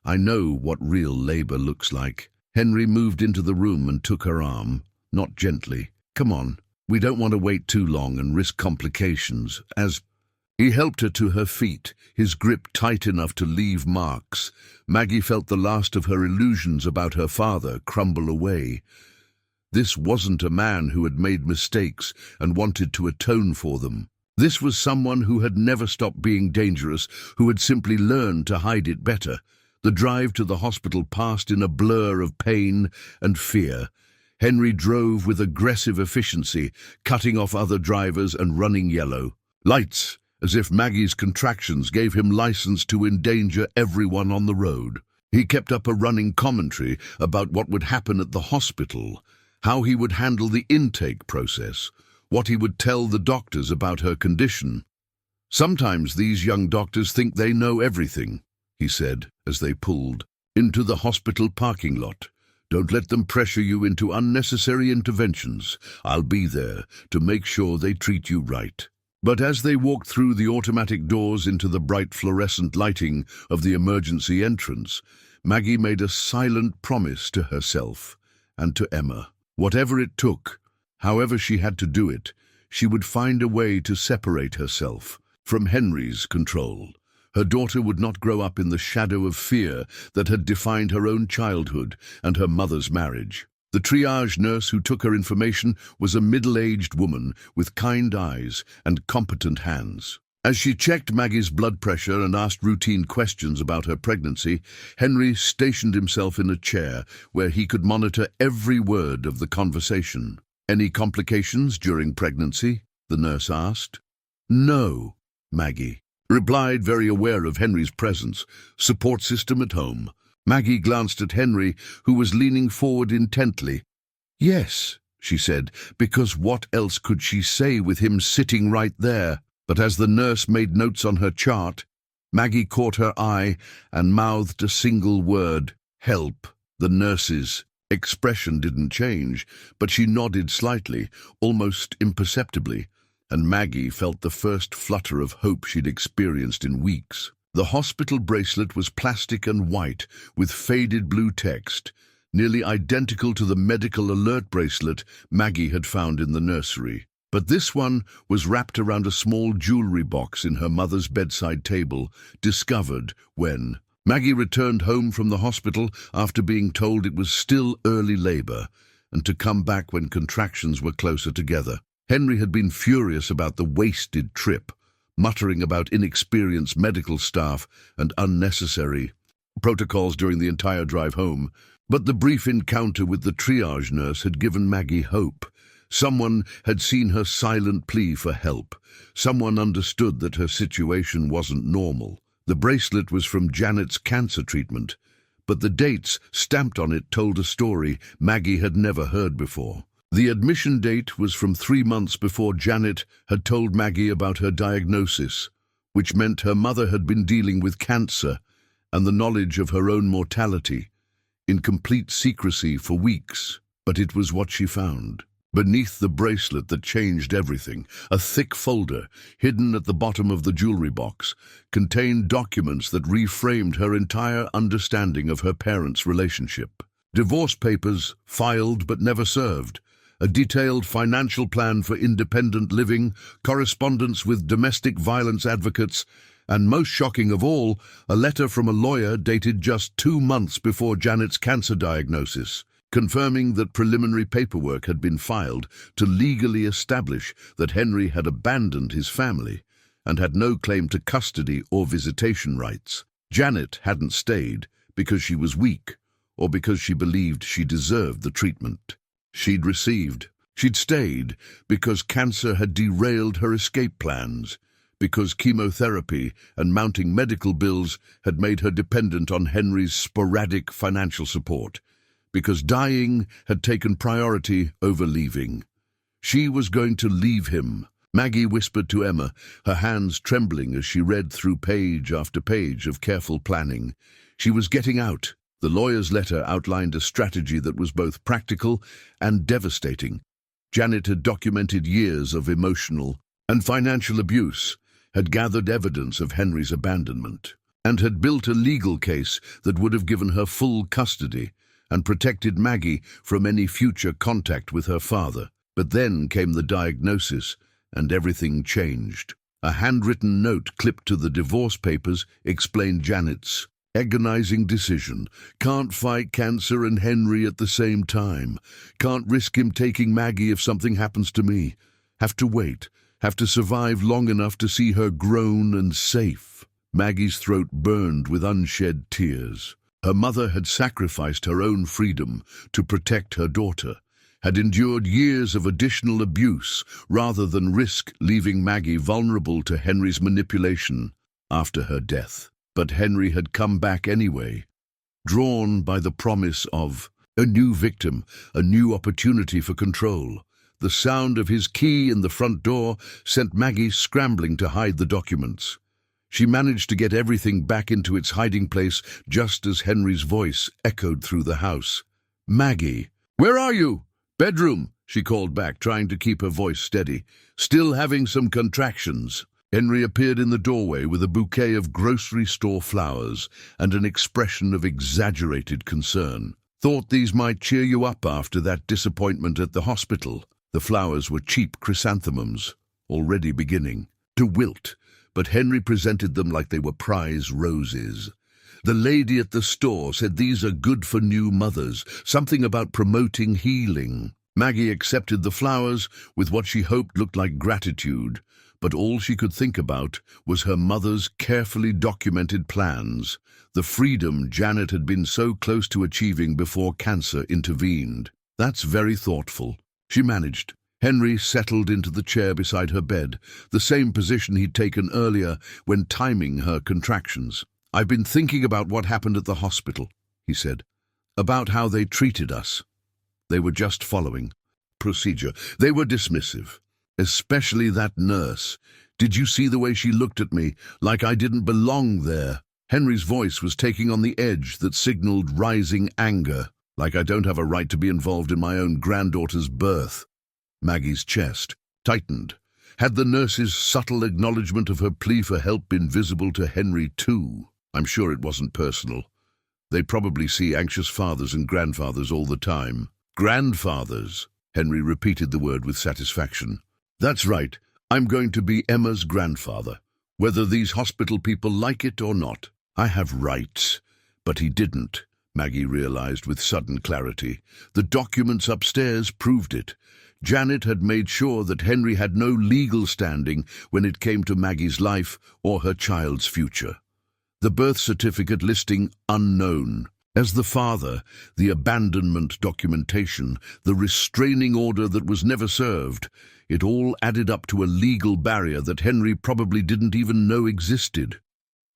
I know what real labor looks like. Henry moved into the room and took her arm, not gently. Come on, we don't want to wait too long and risk complications. As He helped her to her feet, his grip tight enough to leave marks. Maggie felt the last of her illusions about her father crumble away. This wasn't a man who had made mistakes and wanted to atone for them. This was someone who had never stopped being dangerous, who had simply learned to hide it better. The drive to the hospital passed in a blur of pain and fear. Henry drove with aggressive efficiency, cutting off other drivers and running yellow lights, as if Maggie's contractions gave him license to endanger everyone on the road. He kept up a running commentary about what would happen at the hospital, how he would handle the intake process, what he would tell the doctors about her condition. "Sometimes these young doctors think they know everything," he said as they pulled into the hospital parking lot. "Don't let them pressure you into unnecessary interventions. I'll be there to make sure they treat you right." But as they walked through the automatic doors into the bright fluorescent lighting of the emergency entrance, Maggie made a silent promise to herself and to Emma. Whatever it took, however she had to do it, she would find a way to separate herself from Henry's control. Her daughter would not grow up in the shadow of fear that had defined her own childhood and her mother's marriage. The triage nurse who took her information was a middle-aged woman with kind eyes and competent hands. As she checked Maggie's blood pressure and asked routine questions about her pregnancy, Henry stationed himself in a chair where he could monitor every word of the conversation. "Any complications during pregnancy?" the nurse asked. "No," Maggie replied, very aware of Henry's presence. "Support system at home." Maggie glanced at Henry, who was leaning forward intently. "Yes," she said, because what else could she say with him sitting right there? But as the nurse made notes on her chart, Maggie caught her eye and mouthed a single word: "Help." The nurse's expression didn't change, but she nodded slightly, almost imperceptibly, and Maggie felt the first flutter of hope she'd experienced in weeks. The hospital bracelet was plastic and white, with faded blue text, nearly identical to the medical alert bracelet Maggie had found in the nursery. But this one was wrapped around a small jewelry box in her mother's bedside table, discovered when Maggie returned home from the hospital after being told it was still early labor and to come back when contractions were closer together. Henry had been furious about the wasted trip, muttering about inexperienced medical staff and unnecessary protocols during the entire drive home. But the brief encounter with the triage nurse had given Maggie hope. Someone had seen her silent plea for help. Someone understood that her situation wasn't normal. The bracelet was from Janet's cancer treatment, but the dates stamped on it told a story Maggie had never heard before. The admission date was from 3 months before Janet had told Maggie about her diagnosis, which meant her mother had been dealing with cancer and the knowledge of her own mortality in complete secrecy for weeks. But it was what she found beneath the bracelet that changed everything. A thick folder, hidden at the bottom of the jewelry box, contained documents that reframed her entire understanding of her parents' relationship. Divorce papers, filed but never served, a detailed financial plan for independent living, correspondence with domestic violence advocates, and most shocking of all, a letter from a lawyer dated just 2 months before Janet's cancer diagnosis, confirming that preliminary paperwork had been filed to legally establish that Henry had abandoned his family and had no claim to custody or visitation rights. Janet hadn't stayed because she was weak or because she believed she deserved the treatment she'd received. She'd stayed because cancer had derailed her escape plans, because chemotherapy and mounting medical bills had made her dependent on Henry's sporadic financial support, because dying had taken priority over leaving. She was going to leave him. Maggie whispered to Emma, her hands trembling as she read through page after page of careful planning. She was getting out. The lawyer's letter outlined a strategy that was both practical and devastating. Janet had documented years of emotional and financial abuse, had gathered evidence of Henry's abandonment, and had built a legal case that would have given her full custody and protected Maggie from any future contact with her father. But then came the diagnosis, and everything changed. A handwritten note clipped to the divorce papers explained Janet's agonizing decision. Can't fight cancer and Henry at the same time. Can't risk him taking Maggie if something happens to me. Have to wait. Have to survive long enough to see her grown and safe. Maggie's throat burned with unshed tears. Her mother had sacrificed her own freedom to protect her daughter, had endured years of additional abuse rather than risk leaving Maggie vulnerable to Henry's manipulation after her death. But Henry had come back anyway, drawn by the promise of a new victim, a new opportunity for control. The sound of his key in the front door sent Maggie scrambling to hide the documents. She managed to get everything back into its hiding place just as Henry's voice echoed through the house. "Maggie, where are you?" "Bedroom," she called back, trying to keep her voice steady. "Still having some contractions." Henry appeared in the doorway with a bouquet of grocery store flowers and an expression of exaggerated concern. "Thought these might cheer you up after that disappointment at the hospital." The flowers were cheap chrysanthemums, already beginning to wilt, but Henry presented them like they were prize roses. "The lady at the store said these are good for new mothers, something about promoting healing." Maggie accepted the flowers with what she hoped looked like gratitude, but all she could think about was her mother's carefully documented plans, the freedom Janet had been so close to achieving before cancer intervened. "That's very thoughtful," she managed. Henry settled into the chair beside her bed, the same position he'd taken earlier when timing her contractions. "I've been thinking about what happened at the hospital," he said, "about how they treated us. They were just following procedure. They were dismissive. Especially that nurse. Did you see the way she looked at me, like I didn't belong there?" Henry's voice was taking on the edge that signaled rising anger, like I don't have a right to be involved in my own granddaughter's birth. Maggie's chest tightened. Had the nurse's subtle acknowledgement of her plea for help been visible to Henry too? I'm sure it wasn't personal. They probably see anxious fathers and grandfathers all the time. "Grandfathers," Henry repeated the word with satisfaction. "That's right. I'm going to be Emma's grandfather, whether these hospital people like it or not. I have rights." But he didn't, Maggie realized with sudden clarity. The documents upstairs proved it. Janet had made sure that Henry had no legal standing when it came to Maggie's life or her child's future. The birth certificate listing unknown. As the father, the abandonment documentation, the restraining order that was never served, it all added up to a legal barrier that Henry probably didn't even know existed.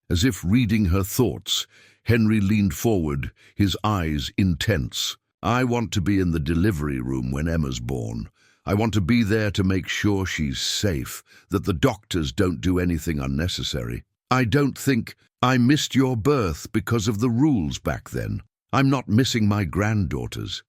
As if reading her thoughts, Henry leaned forward, his eyes intense. "I want to be in the delivery room when Emma's born. I want to be there to make sure she's safe, that the doctors don't do anything unnecessary. I don't think I missed your birth because of the rules back then. I'm not missing my granddaughters."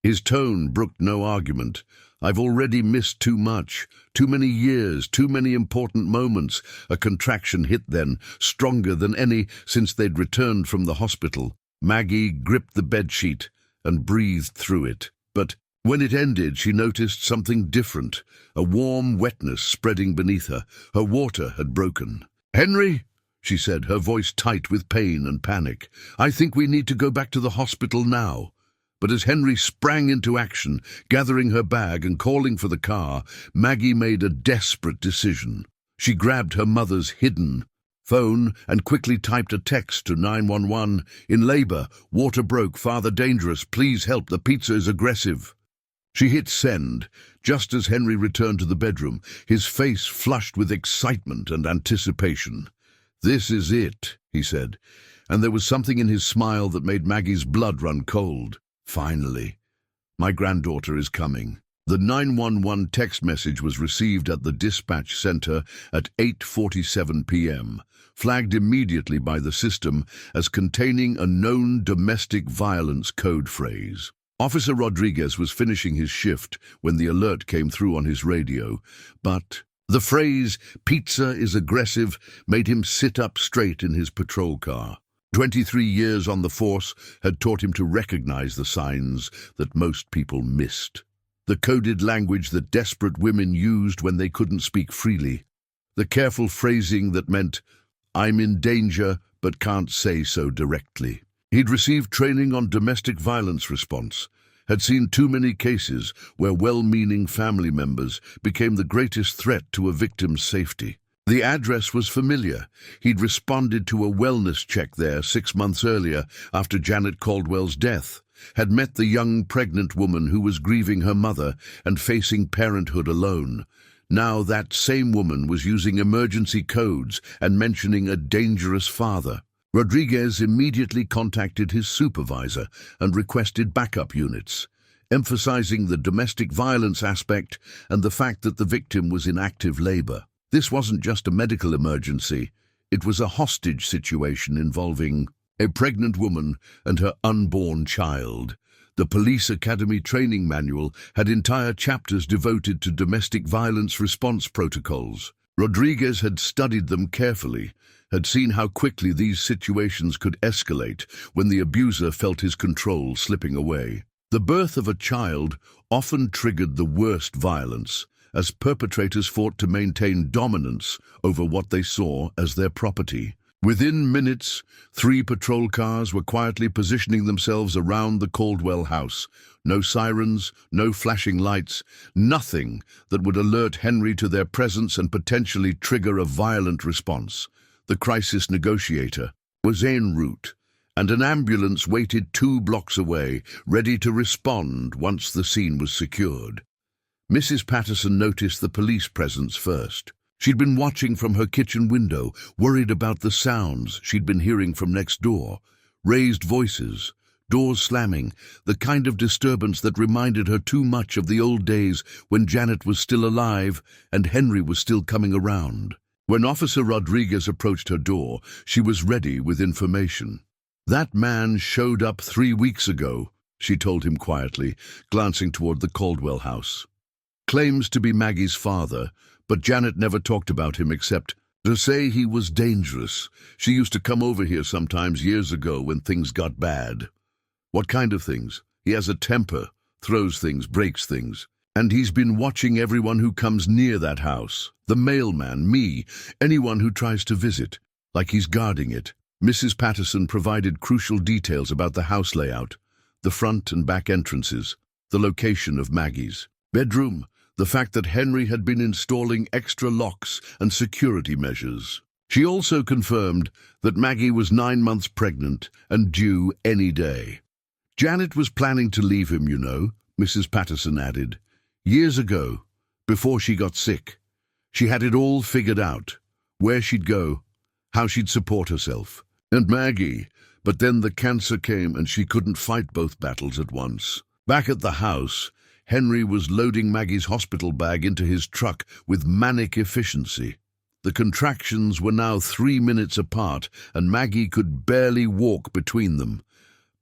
His tone brooked no argument. "I've already missed too much. Too many years, too many important moments." A contraction hit then, stronger than any since they'd returned from the hospital. Maggie gripped the bedsheet and breathed through it. But when it ended, she noticed something different, a warm wetness spreading beneath her. Her water had broken. "Henry," she said, her voice tight with pain and panic, "I think we need to go back to the hospital now." But as Henry sprang into action, gathering her bag and calling for the car, Maggie made a desperate decision. She grabbed her mother's hidden phone and quickly typed a text to 911. "In labor, water broke, father dangerous, please help, the pizza is aggressive." She hit send, just as Henry returned to the bedroom, his face flushed with excitement and anticipation. "This is it," he said, and there was something in his smile that made Maggie's blood run cold. "Finally, my granddaughter is coming." The 911 text message was received at the dispatch center at 8:47 p.m., flagged immediately by the system as containing a known domestic violence code phrase. Officer Rodriguez was finishing his shift when the alert came through on his radio, but the phrase, "pizza is aggressive," made him sit up straight in his patrol car. 23 years on the force had taught him to recognize the signs that most people missed. The coded language that desperate women used when they couldn't speak freely. the careful phrasing that meant, "I'm in danger but can't say so directly." He'd received training on domestic violence response, had seen too many cases where well-meaning family members became the greatest threat to a victim's safety. The address was familiar. He'd responded to a wellness check there 6 months earlier after Janet Caldwell's death, had met the young pregnant woman who was grieving her mother and facing parenthood alone. Now that same woman was using emergency codes and mentioning a dangerous father. Rodriguez immediately contacted his supervisor and requested backup units, emphasizing the domestic violence aspect and the fact that the victim was in active labor. This wasn't just a medical emergency, it was a hostage situation involving a pregnant woman and her unborn child. The Police Academy training manual had entire chapters devoted to domestic violence response protocols. Rodriguez had studied them carefully, had seen how quickly these situations could escalate when the abuser felt his control slipping away. The birth of a child often triggered the worst violence, as perpetrators fought to maintain dominance over what they saw as their property. Within minutes, 3 patrol cars were quietly positioning themselves around the Caldwell house. No sirens, no flashing lights, nothing that would alert Henry to their presence and potentially trigger a violent response. The crisis negotiator was en route, and an ambulance waited 2 blocks away, ready to respond once the scene was secured. Mrs. Patterson noticed the police presence first. She'd been watching from her kitchen window, worried about the sounds she'd been hearing from next door. Raised voices, doors slamming, the kind of disturbance that reminded her too much of the old days when Janet was still alive and Henry was still coming around. When Officer Rodriguez approached her door, she was ready with information. "That man showed up 3 weeks ago," she told him quietly, glancing toward the Caldwell house. "Claims to be Maggie's father, but Janet never talked about him except to say he was dangerous. She used to come over here sometimes years ago when things got bad." "What kind of things?" "He has a temper, throws things, breaks things. And he's been watching everyone who comes near that house. The mailman, me, anyone who tries to visit, like he's guarding it." Mrs. Patterson provided crucial details about the house layout, the front and back entrances, the location of Maggie's bedroom, the fact that Henry had been installing extra locks and security measures. She also confirmed that Maggie was 9 months pregnant and due any day. "Janet was planning to leave him, you know," Mrs. Patterson added. "Years ago, before she got sick. She had it all figured out, where she'd go, how she'd support herself. And Maggie, but then the cancer came and she couldn't fight both battles at once." Back at the house, Henry was loading Maggie's hospital bag into his truck with manic efficiency. The contractions were now 3 minutes apart, and Maggie could barely walk between them.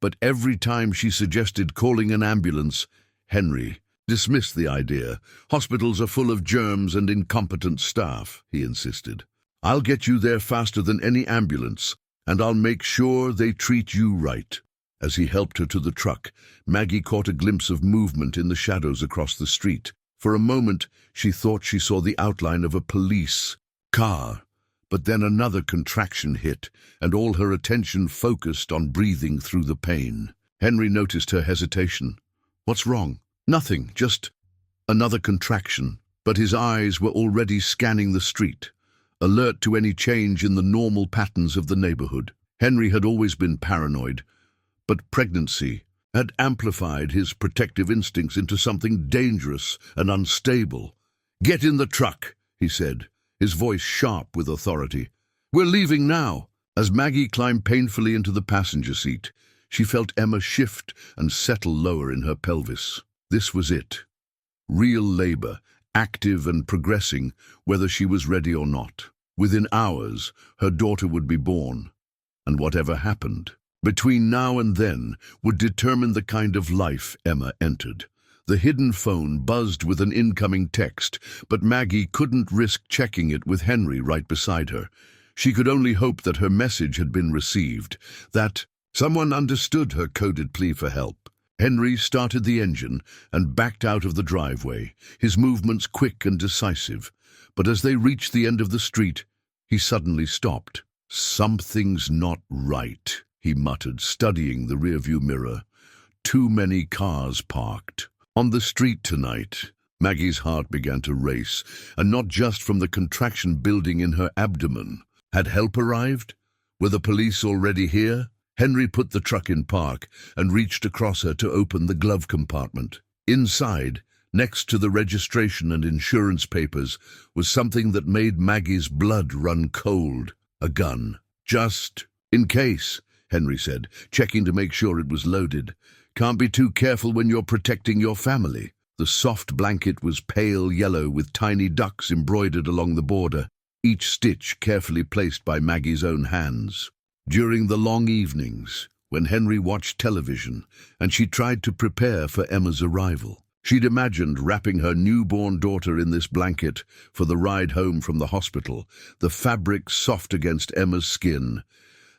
But every time she suggested calling an ambulance, Henry dismissed the idea. "Hospitals are full of germs and incompetent staff," he insisted. "I'll get you there faster than any ambulance, and I'll make sure they treat you right." As he helped her to the truck, Maggie caught a glimpse of movement in the shadows across the street. For a moment, she thought she saw the outline of a police car, but then another contraction hit, and all her attention focused on breathing through the pain. Henry noticed her hesitation. "What's wrong?" "Nothing, just another contraction." But his eyes were already scanning the street, alert to any change in the normal patterns of the neighborhood. Henry had always been paranoid, but pregnancy had amplified his protective instincts into something dangerous and unstable. "Get in the truck," he said, his voice sharp with authority. "We're leaving now." As Maggie climbed painfully into the passenger seat, she felt Emma shift and settle lower in her pelvis. This was it. Real labor, active and progressing, whether she was ready or not. Within hours, her daughter would be born, and whatever happened between now and then would determine the kind of life Emma entered. The hidden phone buzzed with an incoming text, but Maggie couldn't risk checking it with Henry right beside her. She could only hope that her message had been received, that someone understood her coded plea for help. Henry started the engine and backed out of the driveway, his movements quick and decisive. But as they reached the end of the street, he suddenly stopped. "Something's not right," he muttered, studying the rearview mirror. Too many cars parked. On the street tonight, Maggie's heart began to race, and not just from the contraction building in her abdomen. Had help arrived? Were the police already here? Henry put the truck in park and reached across her to open the glove compartment. Inside, next to the registration and insurance papers, was something that made Maggie's blood run cold. A gun. "Just in case," Henry said, checking to make sure it was loaded. "Can't be too careful when you're protecting your family." The soft blanket was pale yellow with tiny ducks embroidered along the border, each stitch carefully placed by Maggie's own hands. During the long evenings, when Henry watched television and she tried to prepare for Emma's arrival, she'd imagined wrapping her newborn daughter in this blanket for the ride home from the hospital, the fabric soft against Emma's skin,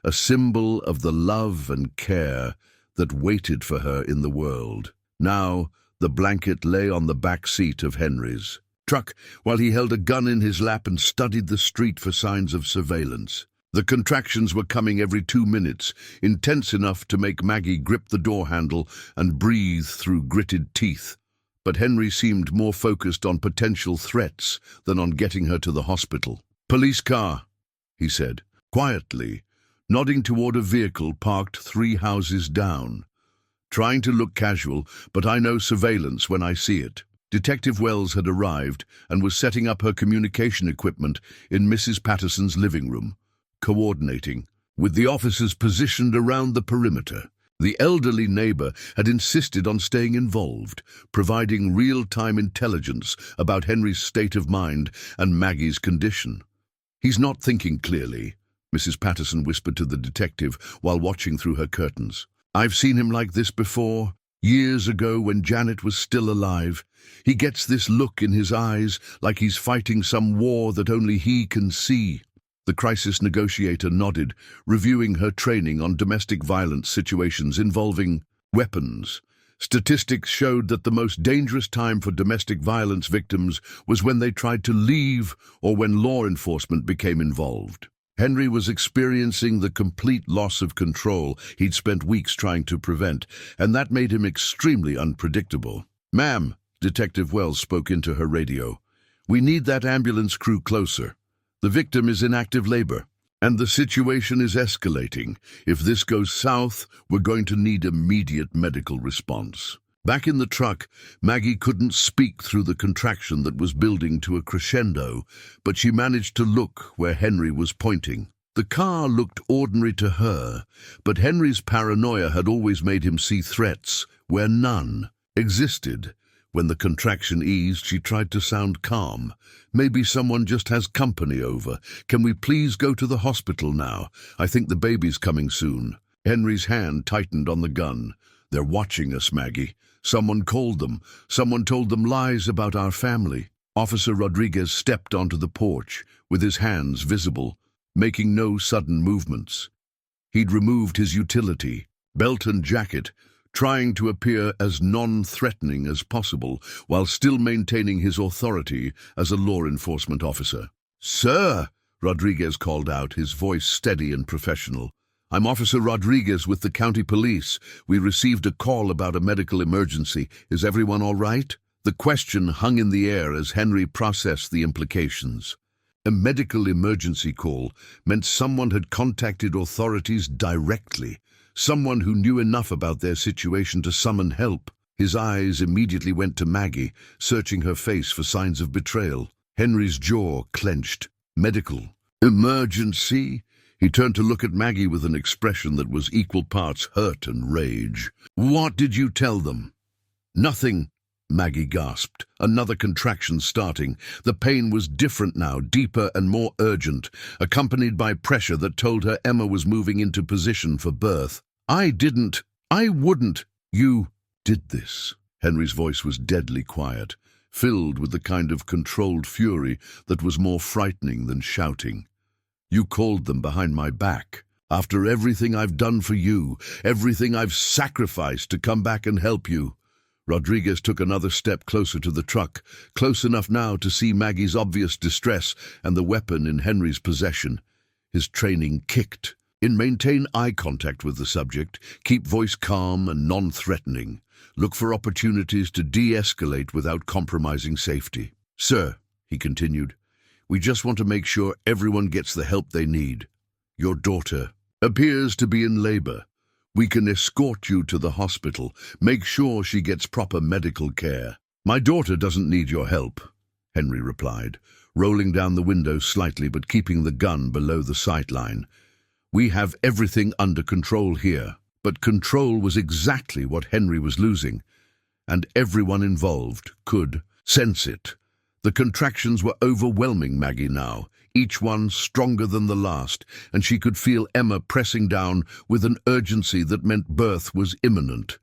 a symbol of the love and care that waited for her in the world. Now, the blanket lay on the back seat of Henry's truck while he held a gun in his lap and studied the street for signs of surveillance. The contractions were coming every 2 minutes, intense enough to make Maggie grip the door handle and breathe through gritted teeth. But Henry seemed more focused on potential threats than on getting her to the hospital. "Police car," he said, quietly, nodding toward a vehicle parked 3 houses down. "Trying to look casual, but I know surveillance when I see it." Detective Wells had arrived and was setting up her communication equipment in Mrs. Patterson's living room, coordinating, with the officers positioned around the perimeter. The elderly neighbor had insisted on staying involved, providing real-time intelligence about Henry's state of mind and Maggie's condition. "He's not thinking clearly," Mrs. Patterson whispered to the detective while watching through her curtains. "I've seen him like this before, years ago when Janet was still alive. He gets this look in his eyes like he's fighting some war that only he can see." The crisis negotiator nodded, reviewing her training on domestic violence situations involving weapons. Statistics showed that the most dangerous time for domestic violence victims was when they tried to leave or when law enforcement became involved. Henry was experiencing the complete loss of control he'd spent weeks trying to prevent, and that made him extremely unpredictable. "Ma'am," Detective Wells spoke into her radio, "we need that ambulance crew closer. The victim is in active labor, and the situation is escalating. If this goes south, we're going to need immediate medical response." Back in the truck, Maggie couldn't speak through the contraction that was building to a crescendo, but she managed to look where Henry was pointing. The car looked ordinary to her, but Henry's paranoia had always made him see threats where none existed. When the contraction eased, she tried to sound calm. "Maybe someone just has company over. Can we please go to the hospital now? I think the baby's coming soon." Henry's hand tightened on the gun. "They're watching us, Maggie. Someone called them. Someone told them lies about our family." Officer Rodriguez stepped onto the porch, with his hands visible, making no sudden movements. He'd removed his utility, belt and jacket, trying to appear as non-threatening as possible while still maintaining his authority as a law enforcement officer. "Sir," Rodriguez called out, his voice steady and professional. "I'm Officer Rodriguez with the county police. We received a call about a medical emergency. Is everyone all right?" The question hung in the air as Henry processed the implications. A medical emergency call meant someone had contacted authorities directly, someone who knew enough about their situation to summon help. His eyes immediately went to Maggie, searching her face for signs of betrayal. Henry's jaw clenched. "Medical emergency?" He turned to look at Maggie with an expression that was equal parts hurt and rage. "What did you tell them?" "Nothing," Maggie gasped, another contraction starting. The pain was different now, deeper and more urgent, accompanied by pressure that told her Emma was moving into position for birth. I wouldn't. "You did this." Henry's voice was deadly quiet, filled with the kind of controlled fury that was more frightening than shouting. "You called them behind my back." After everything I've done for you, everything I've sacrificed to come back and help you." Rodriguez took another step closer to the truck, close enough now to see Maggie's obvious distress and the weapon in Henry's possession. His training kicked. Maintain eye contact with the subject, keep voice calm and non-threatening. Look for opportunities to de-escalate without compromising safety. "Sir," he continued, "we just want to make sure everyone gets the help they need. Your daughter appears to be in labor. We can escort you to the hospital, make sure she gets proper medical care." "My daughter doesn't need your help," Henry replied, rolling down the window slightly but keeping the gun below the sight line. "We have everything under control here." But control was exactly what Henry was losing, and everyone involved could sense it. The contractions were overwhelming Maggie now, each one stronger than the last, and she could feel Emma pressing down with an urgency that meant birth was imminent.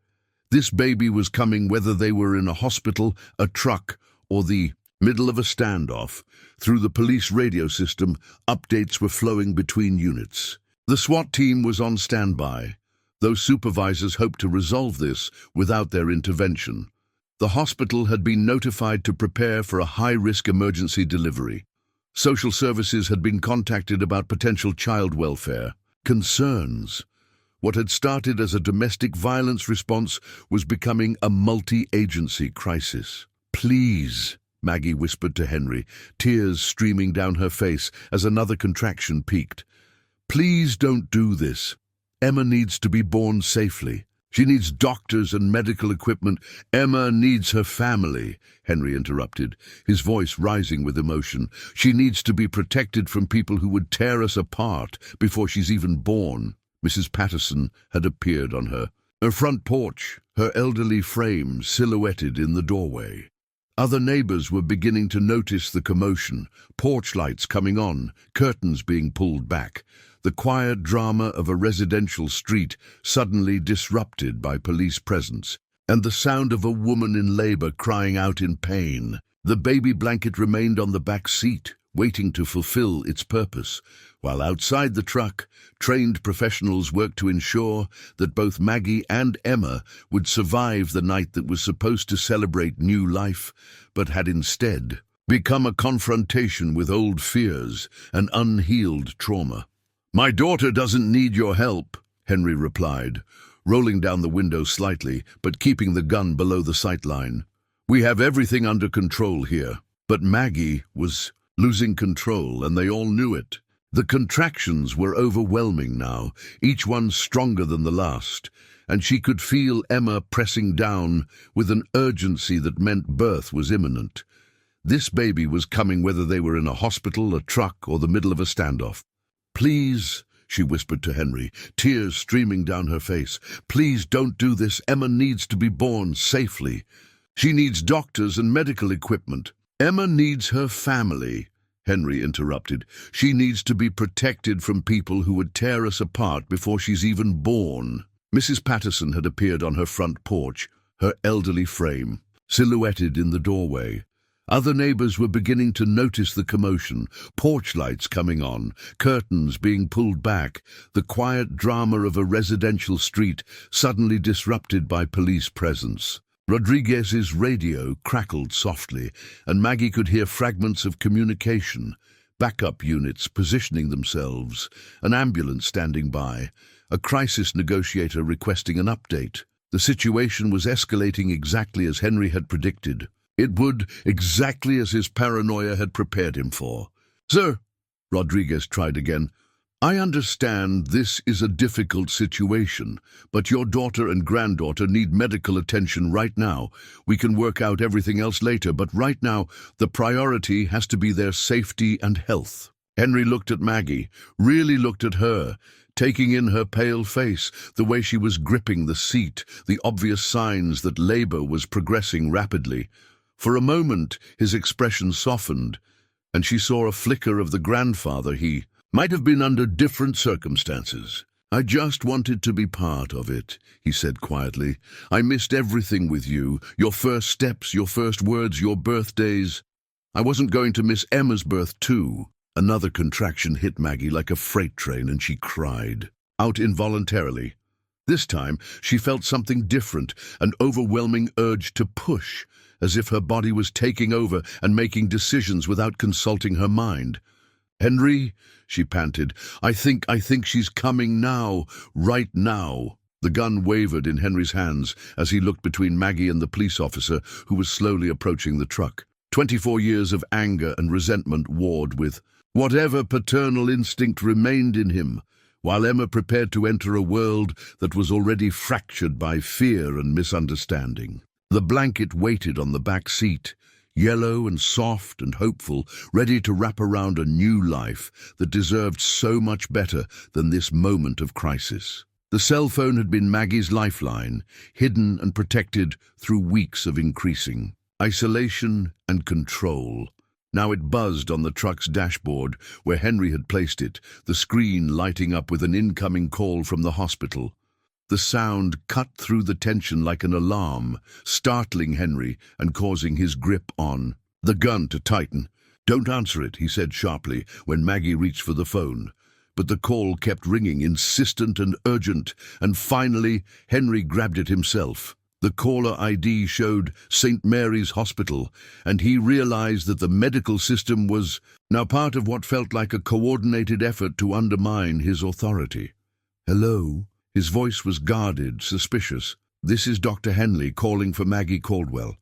This baby was coming whether they were in a hospital, a truck, or the middle of a standoff. Through the police radio system, updates were flowing between units. The SWAT team was on standby. Those supervisors hoped to resolve this without their intervention. The hospital had been notified to prepare for a high-risk emergency delivery. Social services had been contacted about potential child welfare concerns. What had started as a domestic violence response was becoming a multi-agency crisis. "Please," Maggie whispered to Henry, tears streaming down her face as another contraction peaked. "Please don't do this. Emma needs to be born safely. She needs doctors and medical equipment. Emma needs her family," Henry interrupted, his voice rising with emotion. "She needs to be protected from people who would tear us apart before she's even born." Mrs. Patterson had appeared on her front porch, her elderly frame silhouetted in the doorway. Other neighbors were beginning to notice the commotion, porch lights coming on, curtains being pulled back. The quiet drama of a residential street suddenly disrupted by police presence, and the sound of a woman in labor crying out in pain. The baby blanket remained on the back seat, waiting to fulfill its purpose, while outside the truck, trained professionals worked to ensure that both Maggie and Emma would survive the night that was supposed to celebrate new life, but had instead become a confrontation with old fears and unhealed trauma. "My daughter doesn't need your help," Henry replied, rolling down the window slightly, but keeping the gun below the sight line. "We have everything under control here." But Maggie was losing control, and they all knew it. The contractions were overwhelming now, each one stronger than the last, and she could feel Emma pressing down with an urgency that meant birth was imminent. This baby was coming whether they were in a hospital, a truck, or the middle of a standoff. "Please," she whispered to Henry, tears streaming down her face, "please don't do this. Emma needs to be born safely. She needs doctors and medical equipment." "Emma needs her family," Henry interrupted. "She needs to be protected from people who would tear us apart before she's even born." Mrs. Patterson had appeared on her front porch, her elderly frame silhouetted in the doorway. Other neighbors were beginning to notice the commotion, porch lights coming on, curtains being pulled back, the quiet drama of a residential street suddenly disrupted by police presence. Rodriguez's radio crackled softly, and Maggie could hear fragments of communication, backup units positioning themselves, an ambulance standing by, a crisis negotiator requesting an update. The situation was escalating exactly as Henry had predicted. It would, exactly as his paranoia had prepared him for. "Sir," Rodriguez tried again, "I understand this is a difficult situation, but your daughter and granddaughter need medical attention right now. We can work out everything else later, but right now the priority has to be their safety and health." Henry looked at Maggie, really looked at her, taking in her pale face, the way she was gripping the seat, the obvious signs that labor was progressing rapidly. For a moment, his expression softened, and she saw a flicker of the grandfather he might have been under different circumstances. "I just wanted to be part of it," he said quietly. "I missed everything with you, your first steps, your first words, your birthdays. I wasn't going to miss Emma's birth too." Another contraction hit Maggie like a freight train and she cried out involuntarily. This time, she felt something different, an overwhelming urge to push, as if her body was taking over and making decisions without consulting her mind. "Henry," she panted, I think she's coming now, right now." The gun wavered in Henry's hands as he looked between Maggie and the police officer who was slowly approaching the truck. 24 years of anger and resentment warred with whatever paternal instinct remained in him, while Emma prepared to enter a world that was already fractured by fear and misunderstanding. The blanket waited on the back seat, yellow and soft and hopeful, ready to wrap around a new life that deserved so much better than this moment of crisis. The cell phone had been Maggie's lifeline, hidden and protected through weeks of increasing isolation and control. Now it buzzed on the truck's dashboard where Henry had placed it, the screen lighting up with an incoming call from the hospital. The sound cut through the tension like an alarm, startling Henry and causing his grip on the gun to tighten. "Don't answer it," he said sharply when Maggie reached for the phone. But the call kept ringing, insistent and urgent, and finally Henry grabbed it himself. The caller ID showed St. Mary's Hospital, and he realized that the medical system was now part of what felt like a coordinated effort to undermine his authority. "Hello?" His voice was guarded, suspicious. "This is Dr. Henley calling for Maggie Caldwell.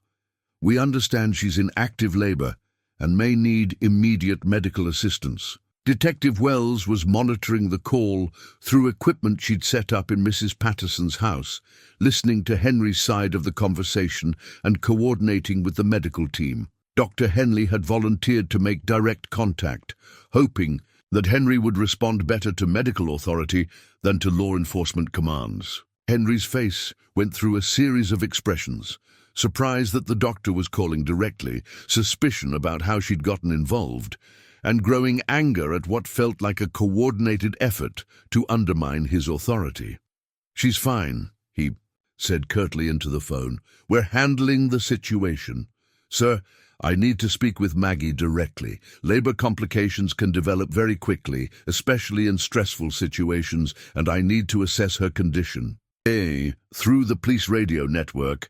We understand she's in active labor and may need immediate medical assistance." Detective Wells was monitoring the call through equipment she'd set up in Mrs. Patterson's house, listening to Henry's side of the conversation and coordinating with the medical team. Dr. Henley had volunteered to make direct contact, hoping that Henry would respond better to medical authority than to law enforcement commands. Henry's face went through a series of expressions: surprise that the doctor was calling directly, suspicion about how she'd gotten involved, and growing anger at what felt like a coordinated effort to undermine his authority. "She's fine," he said curtly into the phone. "We're handling the situation. Sir, I need to speak with Maggie directly. Labor complications can develop very quickly, especially in stressful situations, and I need to assess her condition." Through the police radio network,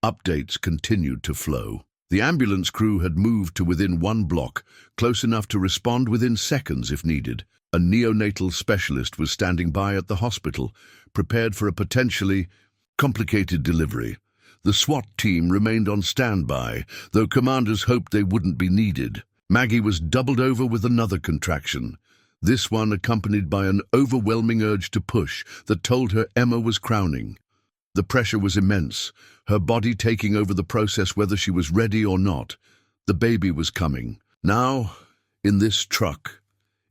updates continued to flow. The ambulance crew had moved to within 1 block, close enough to respond within seconds if needed. A neonatal specialist was standing by at the hospital, prepared for a potentially complicated delivery. The SWAT team remained on standby, though commanders hoped they wouldn't be needed. Maggie was doubled over with another contraction, this one accompanied by an overwhelming urge to push that told her Emma was crowning. The pressure was immense, her body taking over the process whether she was ready or not. The baby was coming. Now, in this truck,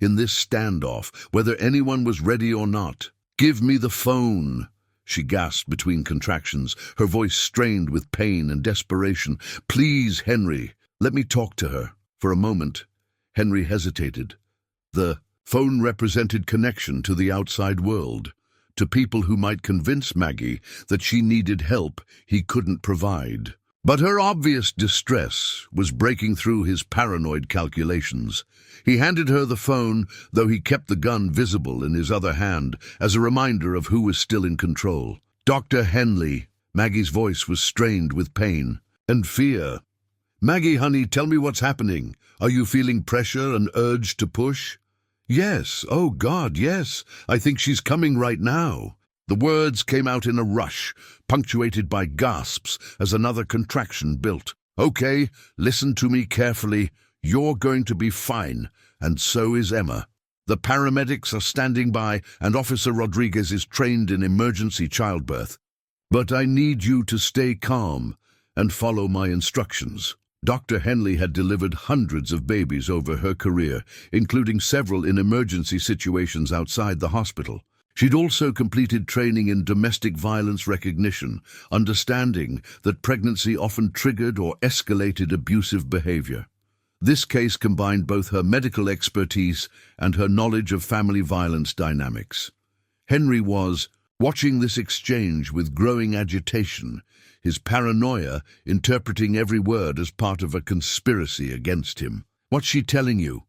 in this standoff, whether anyone was ready or not. "Give me the phone," she gasped between contractions, her voice strained with pain and desperation. "Please, Henry, let me talk to her." For a moment, Henry hesitated. The phone represented connection to the outside world, to people who might convince Maggie that she needed help he couldn't provide. But her obvious distress was breaking through his paranoid calculations. He handed her the phone, though he kept the gun visible in his other hand as a reminder of who was still in control. "Dr. Henley." Maggie's voice was strained with pain and fear. "Maggie, honey, tell me what's happening. Are you feeling pressure and urge to push?" "Yes, oh God, yes. I think she's coming right now." The words came out in a rush, punctuated by gasps as another contraction built. "Okay, listen to me carefully. You're going to be fine, and so is Emma. The paramedics are standing by, and Officer Rodriguez is trained in emergency childbirth. But I need you to stay calm and follow my instructions." Dr. Henley had delivered hundreds of babies over her career, including several in emergency situations outside the hospital. She'd also completed training in domestic violence recognition, understanding that pregnancy often triggered or escalated abusive behavior. This case combined both her medical expertise and her knowledge of family violence dynamics. Henry was watching this exchange with growing agitation, his paranoia interpreting every word as part of a conspiracy against him. "What's she telling you?"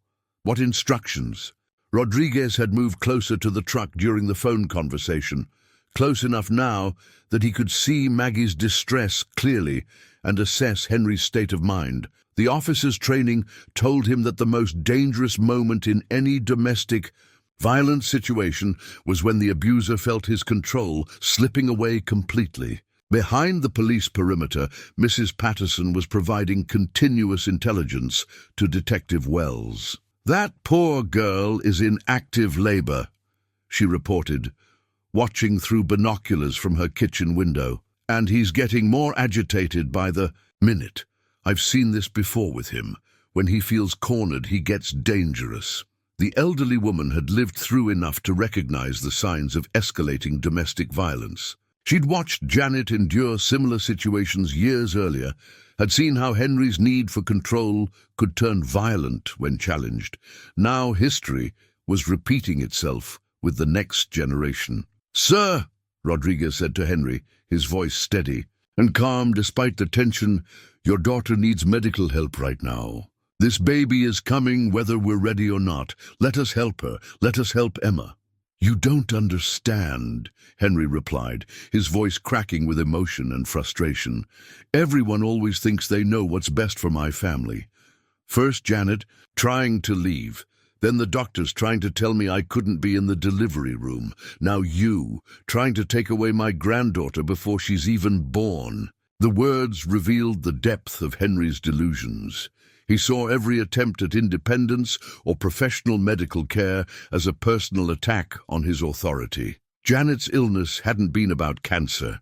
What instructions? Rodriguez had moved closer to the truck during the phone conversation, close enough now that he could see Maggie's distress clearly and assess Henry's state of mind. The officer's training told him that the most dangerous moment in any domestic violent situation was when the abuser felt his control slipping away completely. Behind the police perimeter, Mrs. Patterson was providing continuous intelligence to Detective Wells. "That poor girl is in active labor," she reported, watching through binoculars from her kitchen window. "And he's getting more agitated by the minute. I've seen this before with him. When he feels cornered, he gets dangerous." The elderly woman had lived through enough to recognize the signs of escalating domestic violence. She'd watched Janet endure similar situations years earlier, had seen how Henry's need for control could turn violent when challenged. Now history was repeating itself with the next generation. "Sir," Rodriguez said to Henry, his voice steady and calm despite the tension, "your daughter needs medical help right now. This baby is coming whether we're ready or not. Let us help her. Let us help Emma." "You don't understand," Henry replied, his voice cracking with emotion and frustration. "Everyone always thinks they know what's best for my family. First Janet, trying to leave. Then the doctors trying to tell me I couldn't be in the delivery room. Now you, trying to take away my granddaughter before she's even born." The words revealed the depth of Henry's delusions. He saw every attempt at independence or professional medical care as a personal attack on his authority. Janet's illness hadn't been about cancer.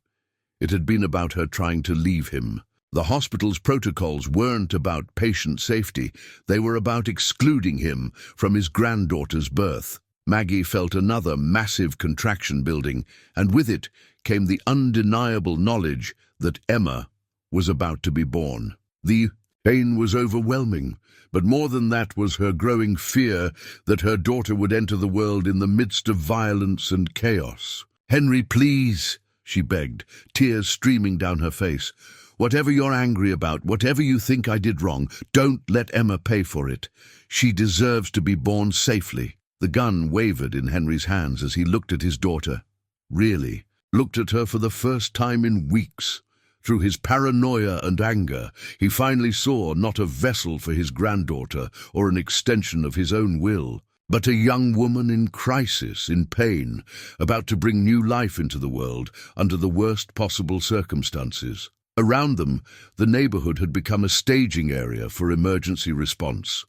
It had been about her trying to leave him. The hospital's protocols weren't about patient safety. They were about excluding him from his granddaughter's birth. Maggie felt another massive contraction building, and with it came the undeniable knowledge that Emma was about to be born. The pain was overwhelming, but more than that was her growing fear that her daughter would enter the world in the midst of violence and chaos. "Henry, please," she begged, tears streaming down her face. "Whatever you're angry about, whatever you think I did wrong, don't let Emma pay for it. She deserves to be born safely." The gun wavered in Henry's hands as he looked at his daughter. Really, looked at her for the first time in weeks. Through his paranoia and anger, he finally saw not a vessel for his granddaughter or an extension of his own will, but a young woman in crisis, in pain, about to bring new life into the world under the worst possible circumstances. Around them, the neighborhood had become a staging area for emergency response.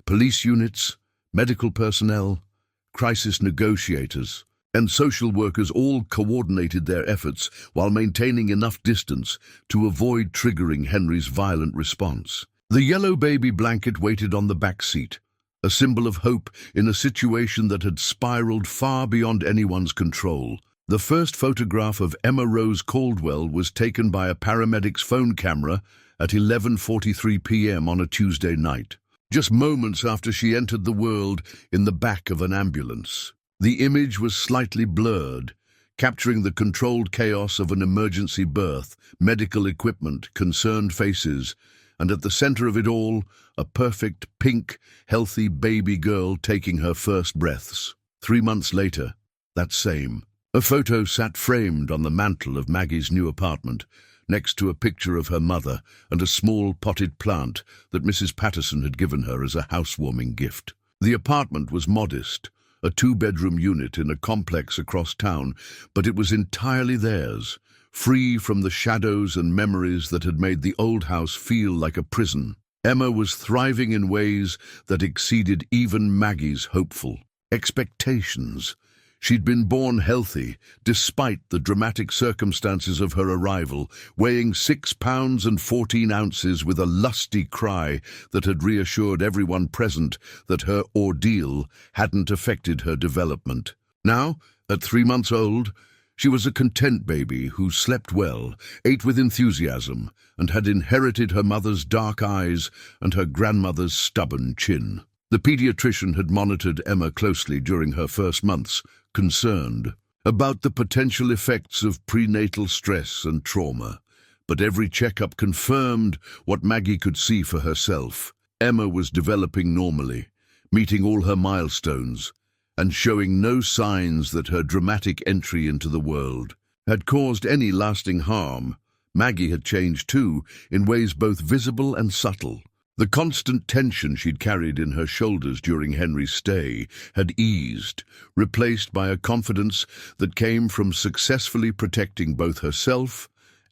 Police units, medical personnel, crisis negotiators, and social workers all coordinated their efforts while maintaining enough distance to avoid triggering Henry's violent response. The yellow baby blanket waited on the back seat, a symbol of hope in a situation that had spiraled far beyond anyone's control. The first photograph of Emma Rose Caldwell was taken by a paramedic's phone camera at 11:43 p.m. on a Tuesday night, just moments after she entered the world in the back of an ambulance. The image was slightly blurred, capturing the controlled chaos of an emergency birth, medical equipment, concerned faces, and at the center of it all, a perfect, pink, healthy baby girl taking her first breaths. 3 months later, that same. A photo sat framed on the mantel of Maggie's new apartment, next to a picture of her mother and a small potted plant that Mrs. Patterson had given her as a housewarming gift. The apartment was modest, a 2-bedroom unit in a complex across town, but it was entirely theirs, free from the shadows and memories that had made the old house feel like a prison. Emma was thriving in ways that exceeded even Maggie's hopeful expectations. She'd been born healthy, despite the dramatic circumstances of her arrival, weighing 6 pounds and 14 ounces with a lusty cry that had reassured everyone present that her ordeal hadn't affected her development. Now, at 3 months old, she was a content baby who slept well, ate with enthusiasm, and had inherited her mother's dark eyes and her grandmother's stubborn chin. The pediatrician had monitored Emma closely during her first months, concerned about the potential effects of prenatal stress and trauma. But every checkup confirmed what Maggie could see for herself. Emma was developing normally, meeting all her milestones, and showing no signs that her dramatic entry into the world had caused any lasting harm. Maggie had changed too, in ways both visible and subtle. The constant tension she'd carried in her shoulders during Henry's stay had eased, replaced by a confidence that came from successfully protecting both herself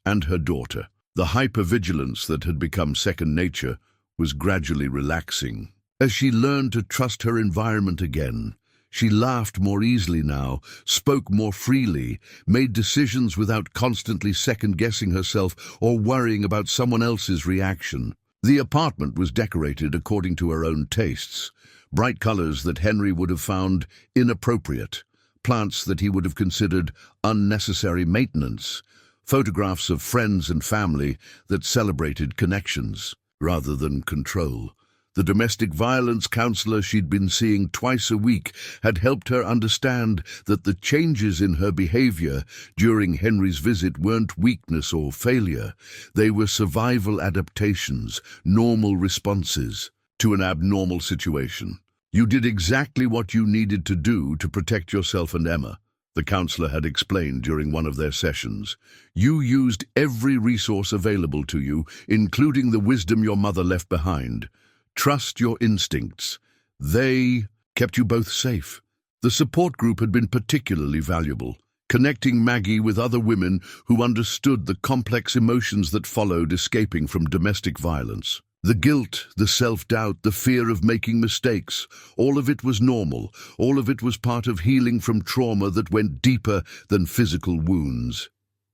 and her daughter. The hypervigilance that had become second nature was gradually relaxing. As she learned to trust her environment again, she laughed more easily now, spoke more freely, made decisions without constantly second-guessing herself or worrying about someone else's reaction. The apartment was decorated according to her own tastes, bright colors that Henry would have found inappropriate, plants that he would have considered unnecessary maintenance, photographs of friends and family that celebrated connections rather than control. The domestic violence counselor she'd been seeing twice a week had helped her understand that the changes in her behavior during Henry's visit weren't weakness or failure. They were survival adaptations, normal responses to an abnormal situation. You did exactly what you needed to do to protect yourself and Emma, the counselor had explained during one of their sessions. You used every resource available to you, including the wisdom your mother left behind. Trust your instincts. They kept you both safe. The support group had been particularly valuable, connecting Maggie with other women who understood the complex emotions that followed escaping from domestic violence. The guilt, the self-doubt, the fear of making mistakes, all of it was normal. All of it was part of healing from trauma that went deeper than physical wounds.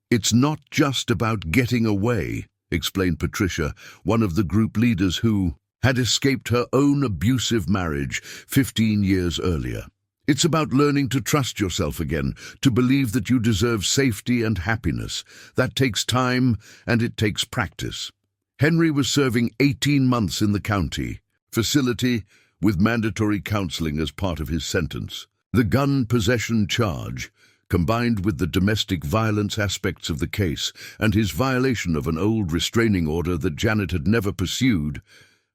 It's not just about getting away, explained Patricia, one of the group leaders who had escaped her own abusive marriage 15 years earlier. It's about learning to trust yourself again, to believe that you deserve safety and happiness. That takes time and it takes practice. Henry was serving 18 months in the county facility with mandatory counseling as part of his sentence. The gun possession charge, combined with the domestic violence aspects of the case and his violation of an old restraining order that Janet had never pursued,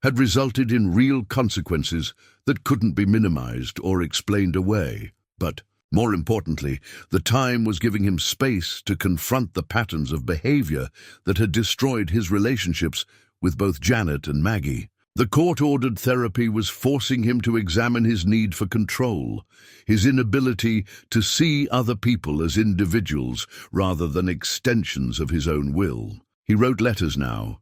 had resulted in real consequences that couldn't be minimized or explained away. But, more importantly, the time was giving him space to confront the patterns of behavior that had destroyed his relationships with both Janet and Maggie. The court-ordered therapy was forcing him to examine his need for control, his inability to see other people as individuals rather than extensions of his own will. He wrote letters now,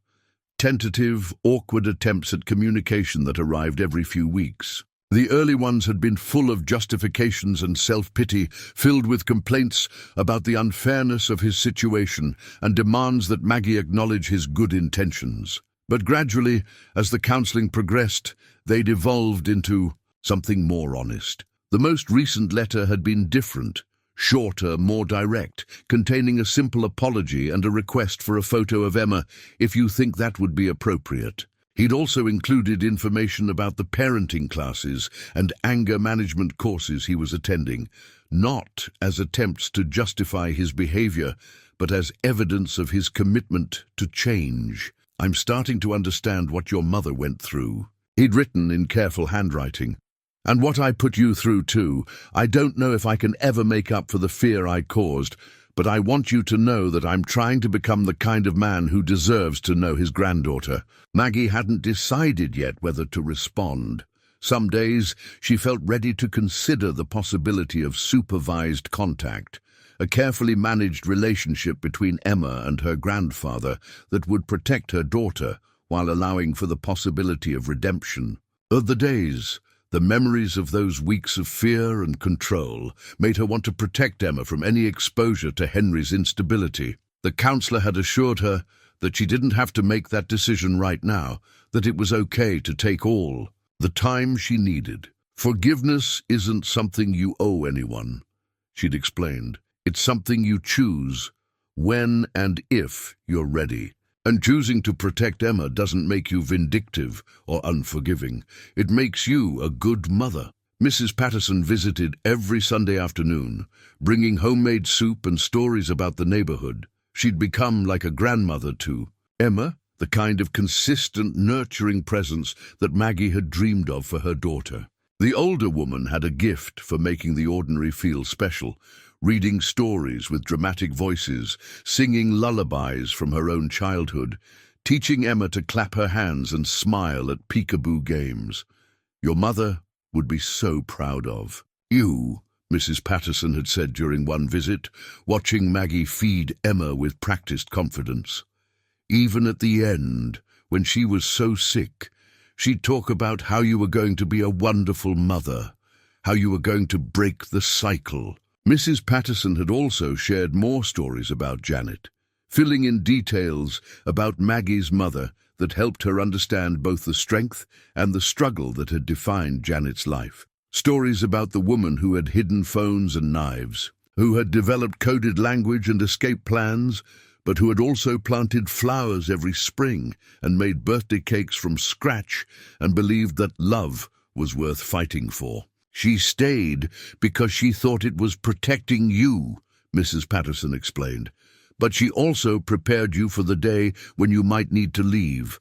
tentative, awkward attempts at communication that arrived every few weeks. The early ones had been full of justifications and self-pity, filled with complaints about the unfairness of his situation and demands that Maggie acknowledge his good intentions. But gradually, as the counseling progressed, they'd evolved into something more honest. The most recent letter had been different, shorter, more direct, containing a simple apology and a request for a photo of Emma, if you think that would be appropriate. He'd also included information about the parenting classes and anger management courses he was attending, not as attempts to justify his behavior, but as evidence of his commitment to change. I'm starting to understand what your mother went through, he'd written in careful handwriting. And what I put you through too. I don't know if I can ever make up for the fear I caused, but I want you to know that I'm trying to become the kind of man who deserves to know his granddaughter. Maggie hadn't decided yet whether to respond. Some days she felt ready to consider the possibility of supervised contact, a carefully managed relationship between Emma and her grandfather that would protect her daughter while allowing for the possibility of redemption. Other days, the memories of those weeks of fear and control made her want to protect Emma from any exposure to Henry's instability. The counselor had assured her that she didn't have to make that decision right now, that it was okay to take all the time she needed. Forgiveness isn't something you owe anyone, she'd explained. It's something you choose when and if you're ready. And choosing to protect Emma doesn't make you vindictive or unforgiving. It makes you a good mother. Mrs. Patterson visited every Sunday afternoon, bringing homemade soup and stories about the neighborhood. She'd become like a grandmother to Emma, the kind of consistent, nurturing presence that Maggie had dreamed of for her daughter. The older woman had a gift for making the ordinary feel special, reading stories with dramatic voices, singing lullabies from her own childhood, teaching Emma to clap her hands and smile at peekaboo games. Your mother would be so proud of you, Mrs. Patterson had said during one visit, watching Maggie feed Emma with practiced confidence. Even at the end, when she was so sick, she'd talk about how you were going to be a wonderful mother, how you were going to break the cycle. Mrs. Patterson had also shared more stories about Janet, filling in details about Maggie's mother that helped her understand both the strength and the struggle that had defined Janet's life. Stories about the woman who had hidden phones and knives, who had developed coded language and escape plans, but who had also planted flowers every spring and made birthday cakes from scratch and believed that love was worth fighting for. She stayed because she thought it was protecting you, Mrs. Patterson explained, but she also prepared you for the day when you might need to leave.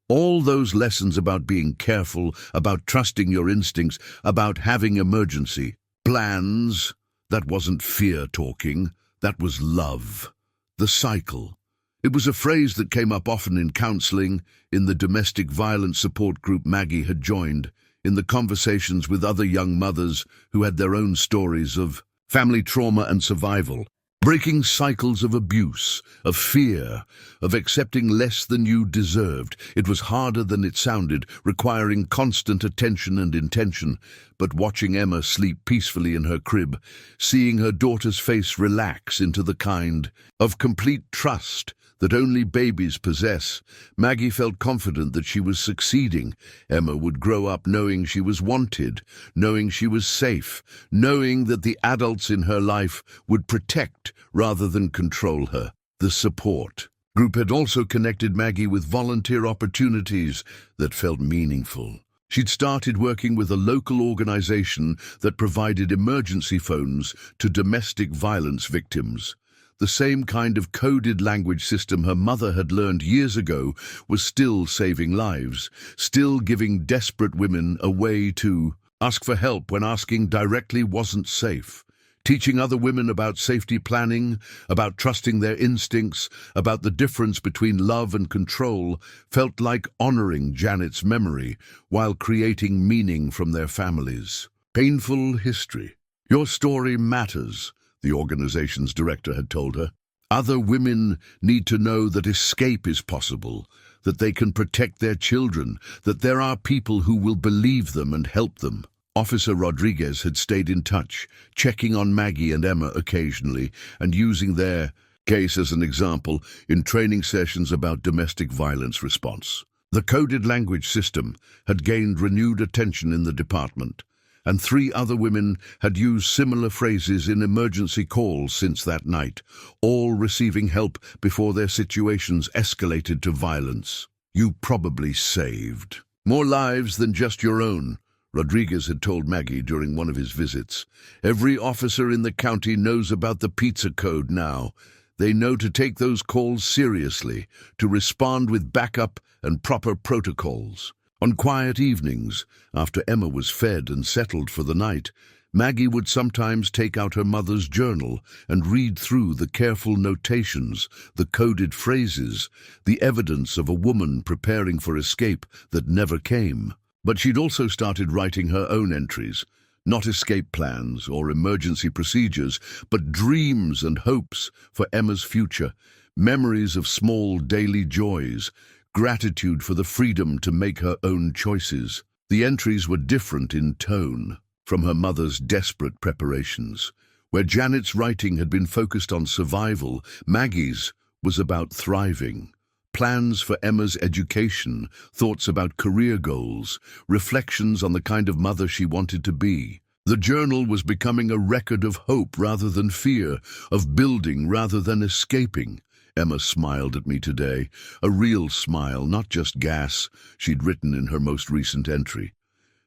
All those lessons about being careful, about trusting your instincts, about having emergency plans, that wasn't fear talking, that was love. The cycle. It was a phrase that came up often in counseling, in the domestic violence support group Maggie had joined, in the conversations with other young mothers who had their own stories of family trauma and survival, breaking cycles of abuse, of fear, of accepting less than you deserved. It was harder than it sounded, requiring constant attention and intention, but watching Emma sleep peacefully in her crib, seeing her daughter's face relax into the kind of complete trust that only babies possess, Maggie felt confident that she was succeeding. Emma would grow up knowing she was wanted, knowing she was safe, knowing that the adults in her life would protect rather than control her. The support group had also connected Maggie with volunteer opportunities that felt meaningful. She'd started working with a local organization that provided emergency phones to domestic violence victims. The same kind of coded language system her mother had learned years ago was still saving lives, still giving desperate women a way to ask for help when asking directly wasn't safe. Teaching other women about safety planning, about trusting their instincts, about the difference between love and control, felt like honoring Janet's memory while creating meaning from their families. Painful history. Your story matters, the organization's director had told her. Other women need to know that escape is possible, that they can protect their children, that there are people who will believe them and help them. Officer Rodriguez had stayed in touch, checking on Maggie and Emma occasionally and using their case as an example in training sessions about domestic violence response. The coded language system had gained renewed attention in the department, and 3 other women had used similar phrases in emergency calls since that night, all receiving help before their situations escalated to violence. You probably saved more lives than just your own, Rodriguez had told Maggie during one of his visits. Every officer in the county knows about the pizza code now. They know to take those calls seriously, to respond with backup and proper protocols. On quiet evenings, after Emma was fed and settled for the night, Maggie would sometimes take out her mother's journal and read through the careful notations, the coded phrases, the evidence of a woman preparing for escape that never came. But she'd also started writing her own entries, not escape plans or emergency procedures, but dreams and hopes for Emma's future, memories of small daily joys, gratitude for the freedom to make her own choices. The entries were different in tone from her mother's desperate preparations. Where Janet's writing had been focused on survival, Maggie's was about thriving. Plans for Emma's education, thoughts about career goals, reflections on the kind of mother she wanted to be. The journal was becoming a record of hope rather than fear, of building rather than escaping. Emma smiled at me today, a real smile, not just gas, she'd written in her most recent entry.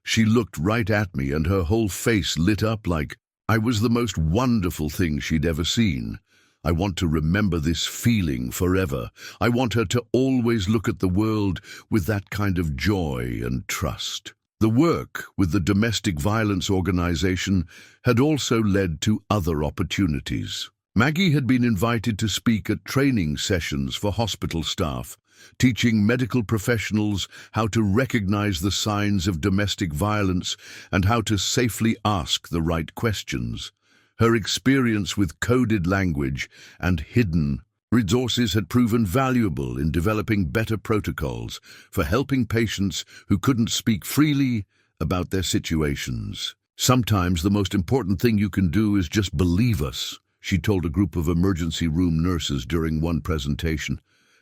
She looked right at me and her whole face lit up like I was the most wonderful thing she'd ever seen. I want to remember this feeling forever. I want her to always look at the world with that kind of joy and trust. The work with the domestic violence organization had also led to other opportunities. Maggie had been invited to speak at training sessions for hospital staff, teaching medical professionals how to recognize the signs of domestic violence and how to safely ask the right questions. Her experience with coded language and hidden resources had proven valuable in developing better protocols for helping patients who couldn't speak freely about their situations. "Sometimes the most important thing you can do is just believe us," she told a group of emergency room nurses during one presentation.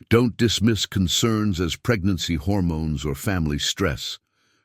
"Don't dismiss concerns as pregnancy hormones or family stress.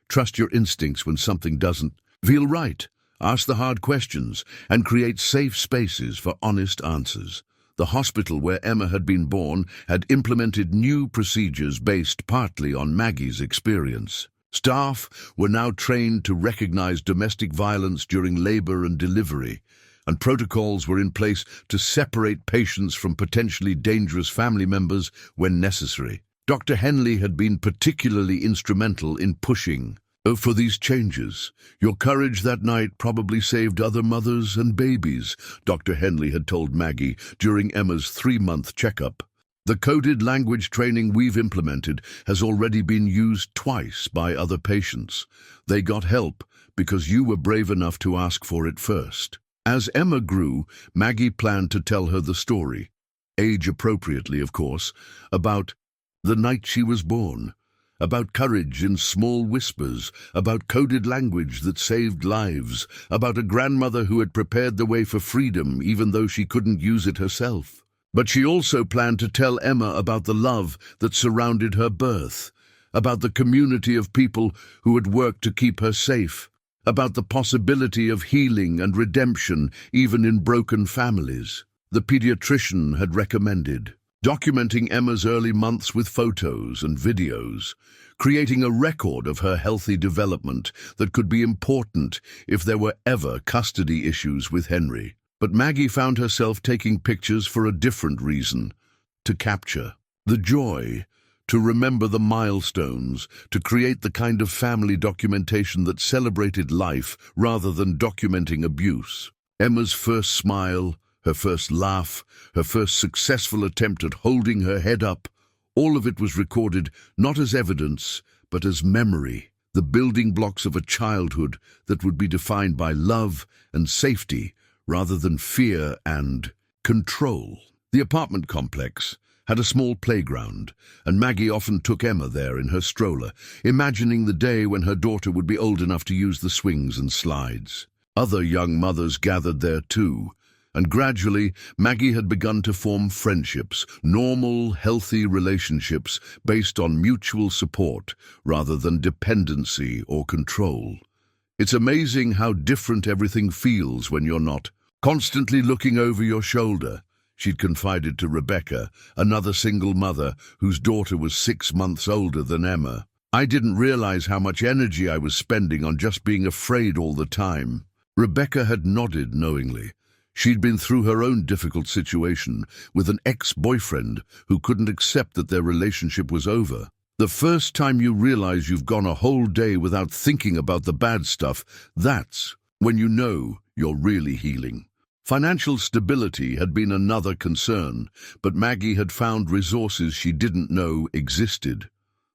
Trust your instincts when something doesn't feel right. Ask the hard questions and create safe spaces for honest answers." The hospital where Emma had been born had implemented new procedures based partly on Maggie's experience. Staff were now trained to recognize domestic violence during labor and delivery, and protocols were in place to separate patients from potentially dangerous family members when necessary. Dr. Henley had been particularly instrumental in pushing for these changes. "Your courage that night probably saved other mothers and babies," Dr. Henley had told Maggie during Emma's 3-month checkup. "The coded language training we've implemented has already been used twice by other patients. They got help because you were brave enough to ask for it first." As Emma grew, Maggie planned to tell her the story, age appropriately of course, about the night she was born, about courage in small whispers, about coded language that saved lives, about a grandmother who had prepared the way for freedom even though she couldn't use it herself. But she also planned to tell Emma about the love that surrounded her birth, about the community of people who had worked to keep her safe, about the possibility of healing and redemption even in broken families. The pediatrician had recommended documenting Emma's early months with photos and videos, creating a record of her healthy development that could be important if there were ever custody issues with Henry. But Maggie found herself taking pictures for a different reason: to capture the joy, to remember the milestones, to create the kind of family documentation that celebrated life rather than documenting abuse. Emma's first smile, her first laugh, her first successful attempt at holding her head up, all of it was recorded not as evidence, but as memory, the building blocks of a childhood that would be defined by love and safety rather than fear and control. The apartment complex had a small playground, and Maggie often took Emma there in her stroller, imagining the day when her daughter would be old enough to use the swings and slides. Other young mothers gathered there too, and gradually Maggie had begun to form friendships, normal, healthy relationships based on mutual support rather than dependency or control. "It's amazing how different everything feels when you're not constantly looking over your shoulder," she'd confided to Rebecca, another single mother whose daughter was 6 months older than Emma. "I didn't realize how much energy I was spending on just being afraid all the time." Rebecca had nodded knowingly. She'd been through her own difficult situation with an ex-boyfriend who couldn't accept that their relationship was over. The first time you realize you've gone a whole day without thinking about the bad stuff, that's when you know you're really healing. Financial stability had been another concern, but Maggie had found resources she didn't know existed.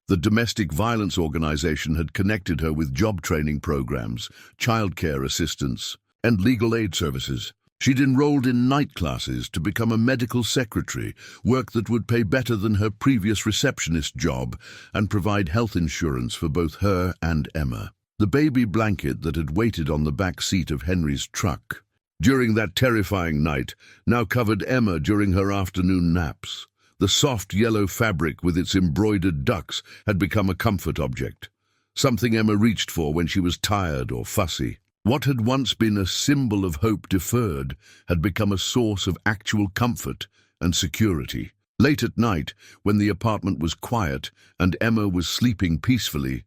The domestic violence organization had connected her with job training programs, childcare assistance, and legal aid services. She'd enrolled in night classes to become a medical secretary, work that would pay better than her previous receptionist job and provide health insurance for both her and Emma. The baby blanket that had waited on the back seat of Henry's truck during that terrifying night now covered Emma during her afternoon naps. The soft yellow fabric with its embroidered ducks had become a comfort object, something Emma reached for when she was tired or fussy. What had once been a symbol of hope deferred had become a source of actual comfort and security. Late at night, when the apartment was quiet and Emma was sleeping peacefully,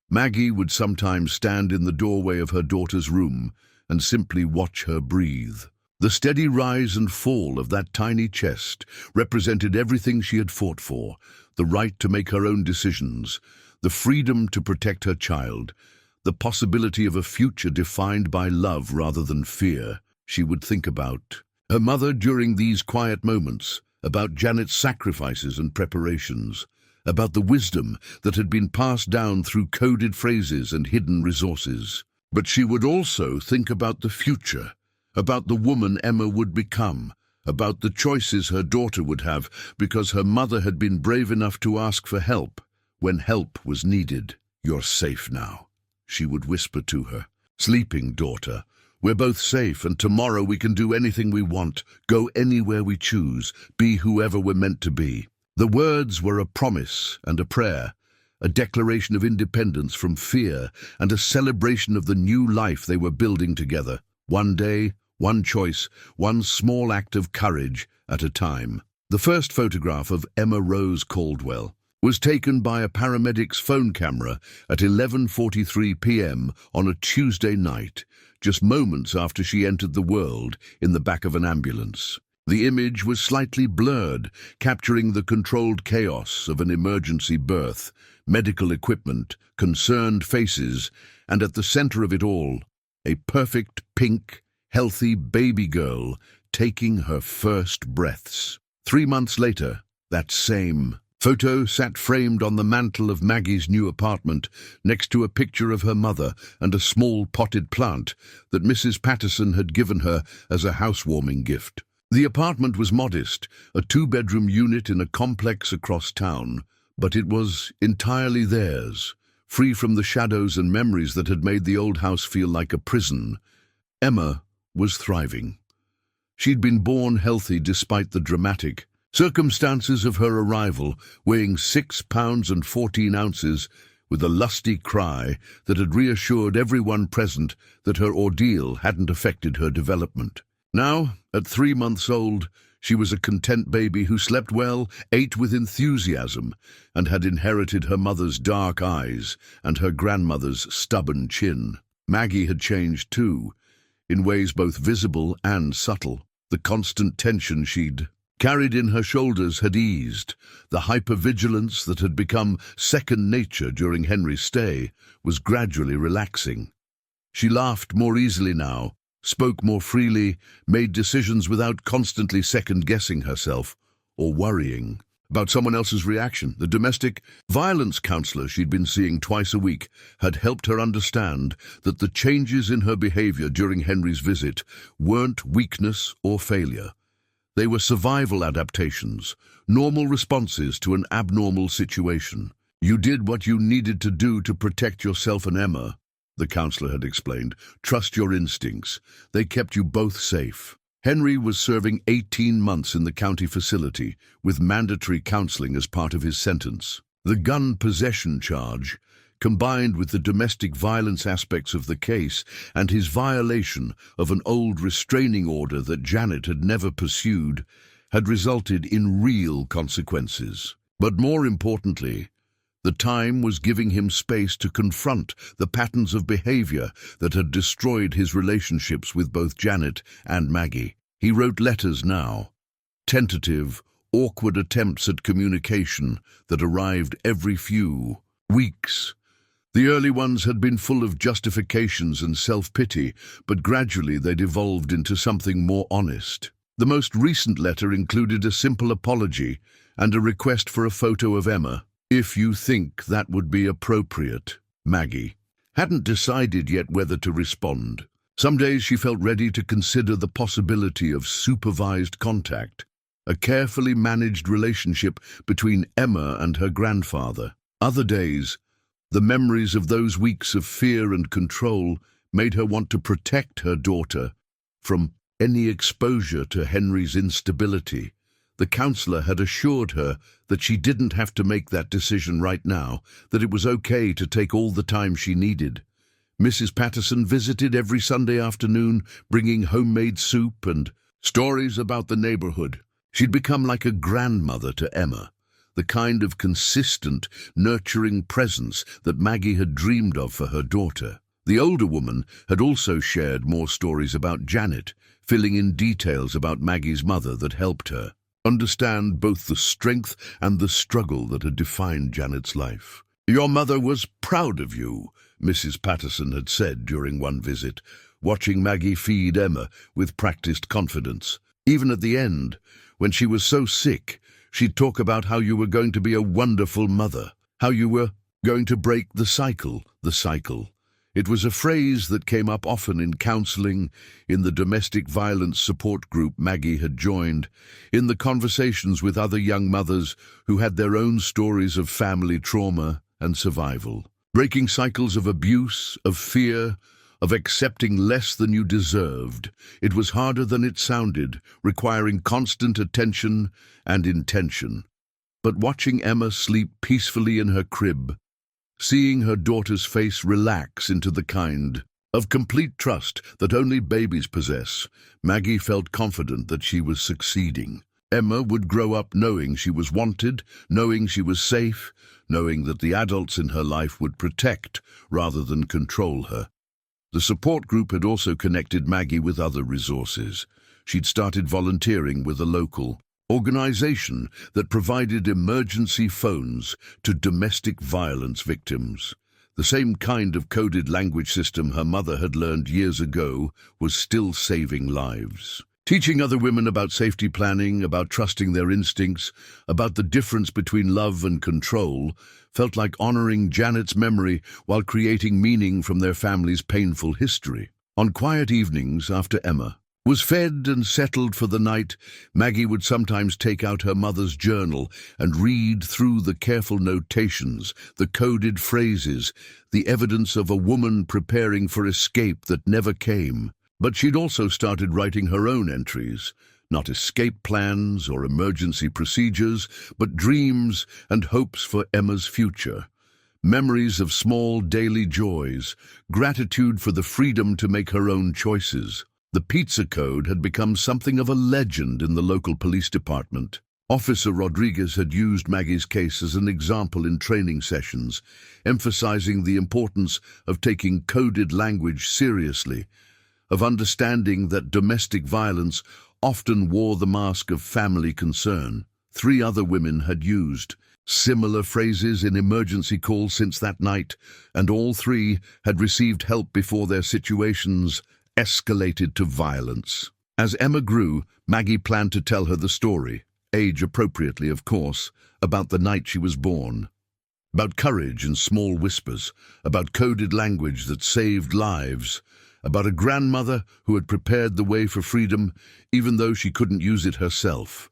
Maggie would sometimes stand in the doorway of her daughter's room and simply watch her breathe. The steady rise and fall of that tiny chest represented everything she had fought for: the right to make her own decisions, the freedom to protect her child, the possibility of a future defined by love rather than fear. She would think about her mother during these quiet moments, about Janet's sacrifices and preparations, about the wisdom that had been passed down through coded phrases and hidden resources. But she would also think about the future, about the woman Emma would become, about the choices her daughter would have because her mother had been brave enough to ask for help when help was needed. "You're safe now," she would whisper to her. "Sleeping, daughter. We're both safe, and tomorrow we can do anything we want, go anywhere we choose, be whoever we're meant to be." The words were a promise and a prayer, a declaration of independence from fear and a celebration of the new life they were building together. One day, one choice, one small act of courage at a time. The first photograph of Emma Rose Caldwell was taken by a paramedic's phone camera at 11:43 p.m. on a Tuesday night, just moments after she entered the world in the back of an ambulance. The image was slightly blurred, capturing the controlled chaos of an emergency birth, medical equipment, concerned faces, and at the center of it all, a perfect pink, healthy baby girl taking her first breaths. 3 months later, that same photo sat framed on the mantel of Maggie's new apartment next to a picture of her mother and a small potted plant that Mrs. Patterson had given her as a housewarming gift. The apartment was modest, a 2-bedroom unit in a complex across town, but it was entirely theirs, free from the shadows and memories that had made the old house feel like a prison. Emma was thriving. She'd been born healthy despite the dramatic circumstances of her arrival, weighing 6 pounds and 14 ounces, with a lusty cry that had reassured everyone present that her ordeal hadn't affected her development. Now, at 3 months old, she was a content baby who slept well, ate with enthusiasm, and had inherited her mother's dark eyes and her grandmother's stubborn chin. Maggie had changed too, in ways both visible and subtle. The constant tension she'd carried in her shoulders had eased. The hypervigilance that had become second nature during Henry's stay was gradually relaxing. She laughed more easily now, spoke more freely, made decisions without constantly second-guessing herself or worrying about someone else's reaction. The domestic violence counselor she'd been seeing twice a week had helped her understand that the changes in her behavior during Henry's visit weren't weakness or failure. They were survival adaptations, normal responses to an abnormal situation. "You did what you needed to do to protect yourself and Emma," the counselor had explained. "Trust your instincts. They kept you both safe." Henry was serving 18 months in the county facility, with mandatory counseling as part of his sentence. The gun possession charge, combined with the domestic violence aspects of the case and his violation of an old restraining order that Janet had never pursued, had resulted in real consequences. But more importantly, the time was giving him space to confront the patterns of behavior that had destroyed his relationships with both Janet and Maggie. He wrote letters now, tentative, awkward attempts at communication that arrived every few weeks. The early ones had been full of justifications and self-pity, but gradually they devolved into something more honest. The most recent letter included a simple apology and a request for a photo of Emma. "If you think that would be appropriate." Maggie hadn't decided yet whether to respond. Some days she felt ready to consider the possibility of supervised contact, a carefully managed relationship between Emma and her grandfather. Other days, the memories of those weeks of fear and control made her want to protect her daughter from any exposure to Henry's instability. The counselor had assured her that she didn't have to make that decision right now, that it was okay to take all the time she needed. Mrs. Patterson visited every Sunday afternoon, bringing homemade soup and stories about the neighborhood. She'd become like a grandmother to Emma, the kind of consistent, nurturing presence that Maggie had dreamed of for her daughter. The older woman had also shared more stories about Janet, filling in details about Maggie's mother that helped her understand both the strength and the struggle that had defined Janet's life. "Your mother was proud of you," Mrs. Patterson had said during one visit, watching Maggie feed Emma with practiced confidence. Even at the end, when she was so sick, she'd talk about how you were going to be a wonderful mother, how you were going to break the cycle, the cycle. It was a phrase that came up often in counseling, in the domestic violence support group Maggie had joined, in the conversations with other young mothers who had their own stories of family trauma and survival. Breaking cycles of abuse, of fear, of accepting less than you deserved. It was harder than it sounded, requiring constant attention and intention. But watching Emma sleep peacefully in her crib, seeing her daughter's face relax into the kind of complete trust that only babies possess, Maggie felt confident that she was succeeding. Emma would grow up knowing she was wanted, knowing she was safe, knowing that the adults in her life would protect rather than control her. The support group had also connected Maggie with other resources. She'd started volunteering with a local organization that provided emergency phones to domestic violence victims. The same kind of coded language system her mother had learned years ago was still saving lives. Teaching other women about safety planning, about trusting their instincts, about the difference between love and control, felt like honoring Janet's memory while creating meaning from their family's painful history. On quiet evenings after Emma was fed and settled for the night, Maggie would sometimes take out her mother's journal and read through the careful notations, the coded phrases, the evidence of a woman preparing for escape that never came. But she'd also started writing her own entries, not escape plans or emergency procedures, but dreams and hopes for Emma's future. Memories of small daily joys, gratitude for the freedom to make her own choices. The pizza code had become something of a legend in the local police department. Officer Rodriguez had used Maggie's case as an example in training sessions, emphasizing the importance of taking coded language seriously, of understanding that domestic violence often wore the mask of family concern. 3 other women had used similar phrases in emergency calls since that night, and all 3 had received help before their situations escalated to violence. As Emma grew, Maggie planned to tell her the story, age appropriately of course, about the night she was born. About courage and small whispers, about coded language that saved lives, about a grandmother who had prepared the way for freedom even though she couldn't use it herself.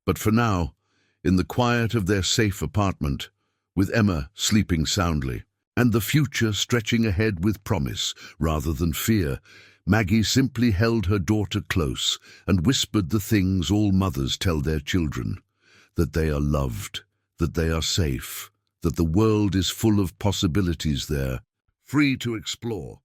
But for now, in the quiet of their safe apartment, with Emma sleeping soundly, and the future stretching ahead with promise rather than fear, Maggie simply held her daughter close and whispered the things all mothers tell their children, that they are loved, that they are safe, that the world is full of possibilities there, free to explore.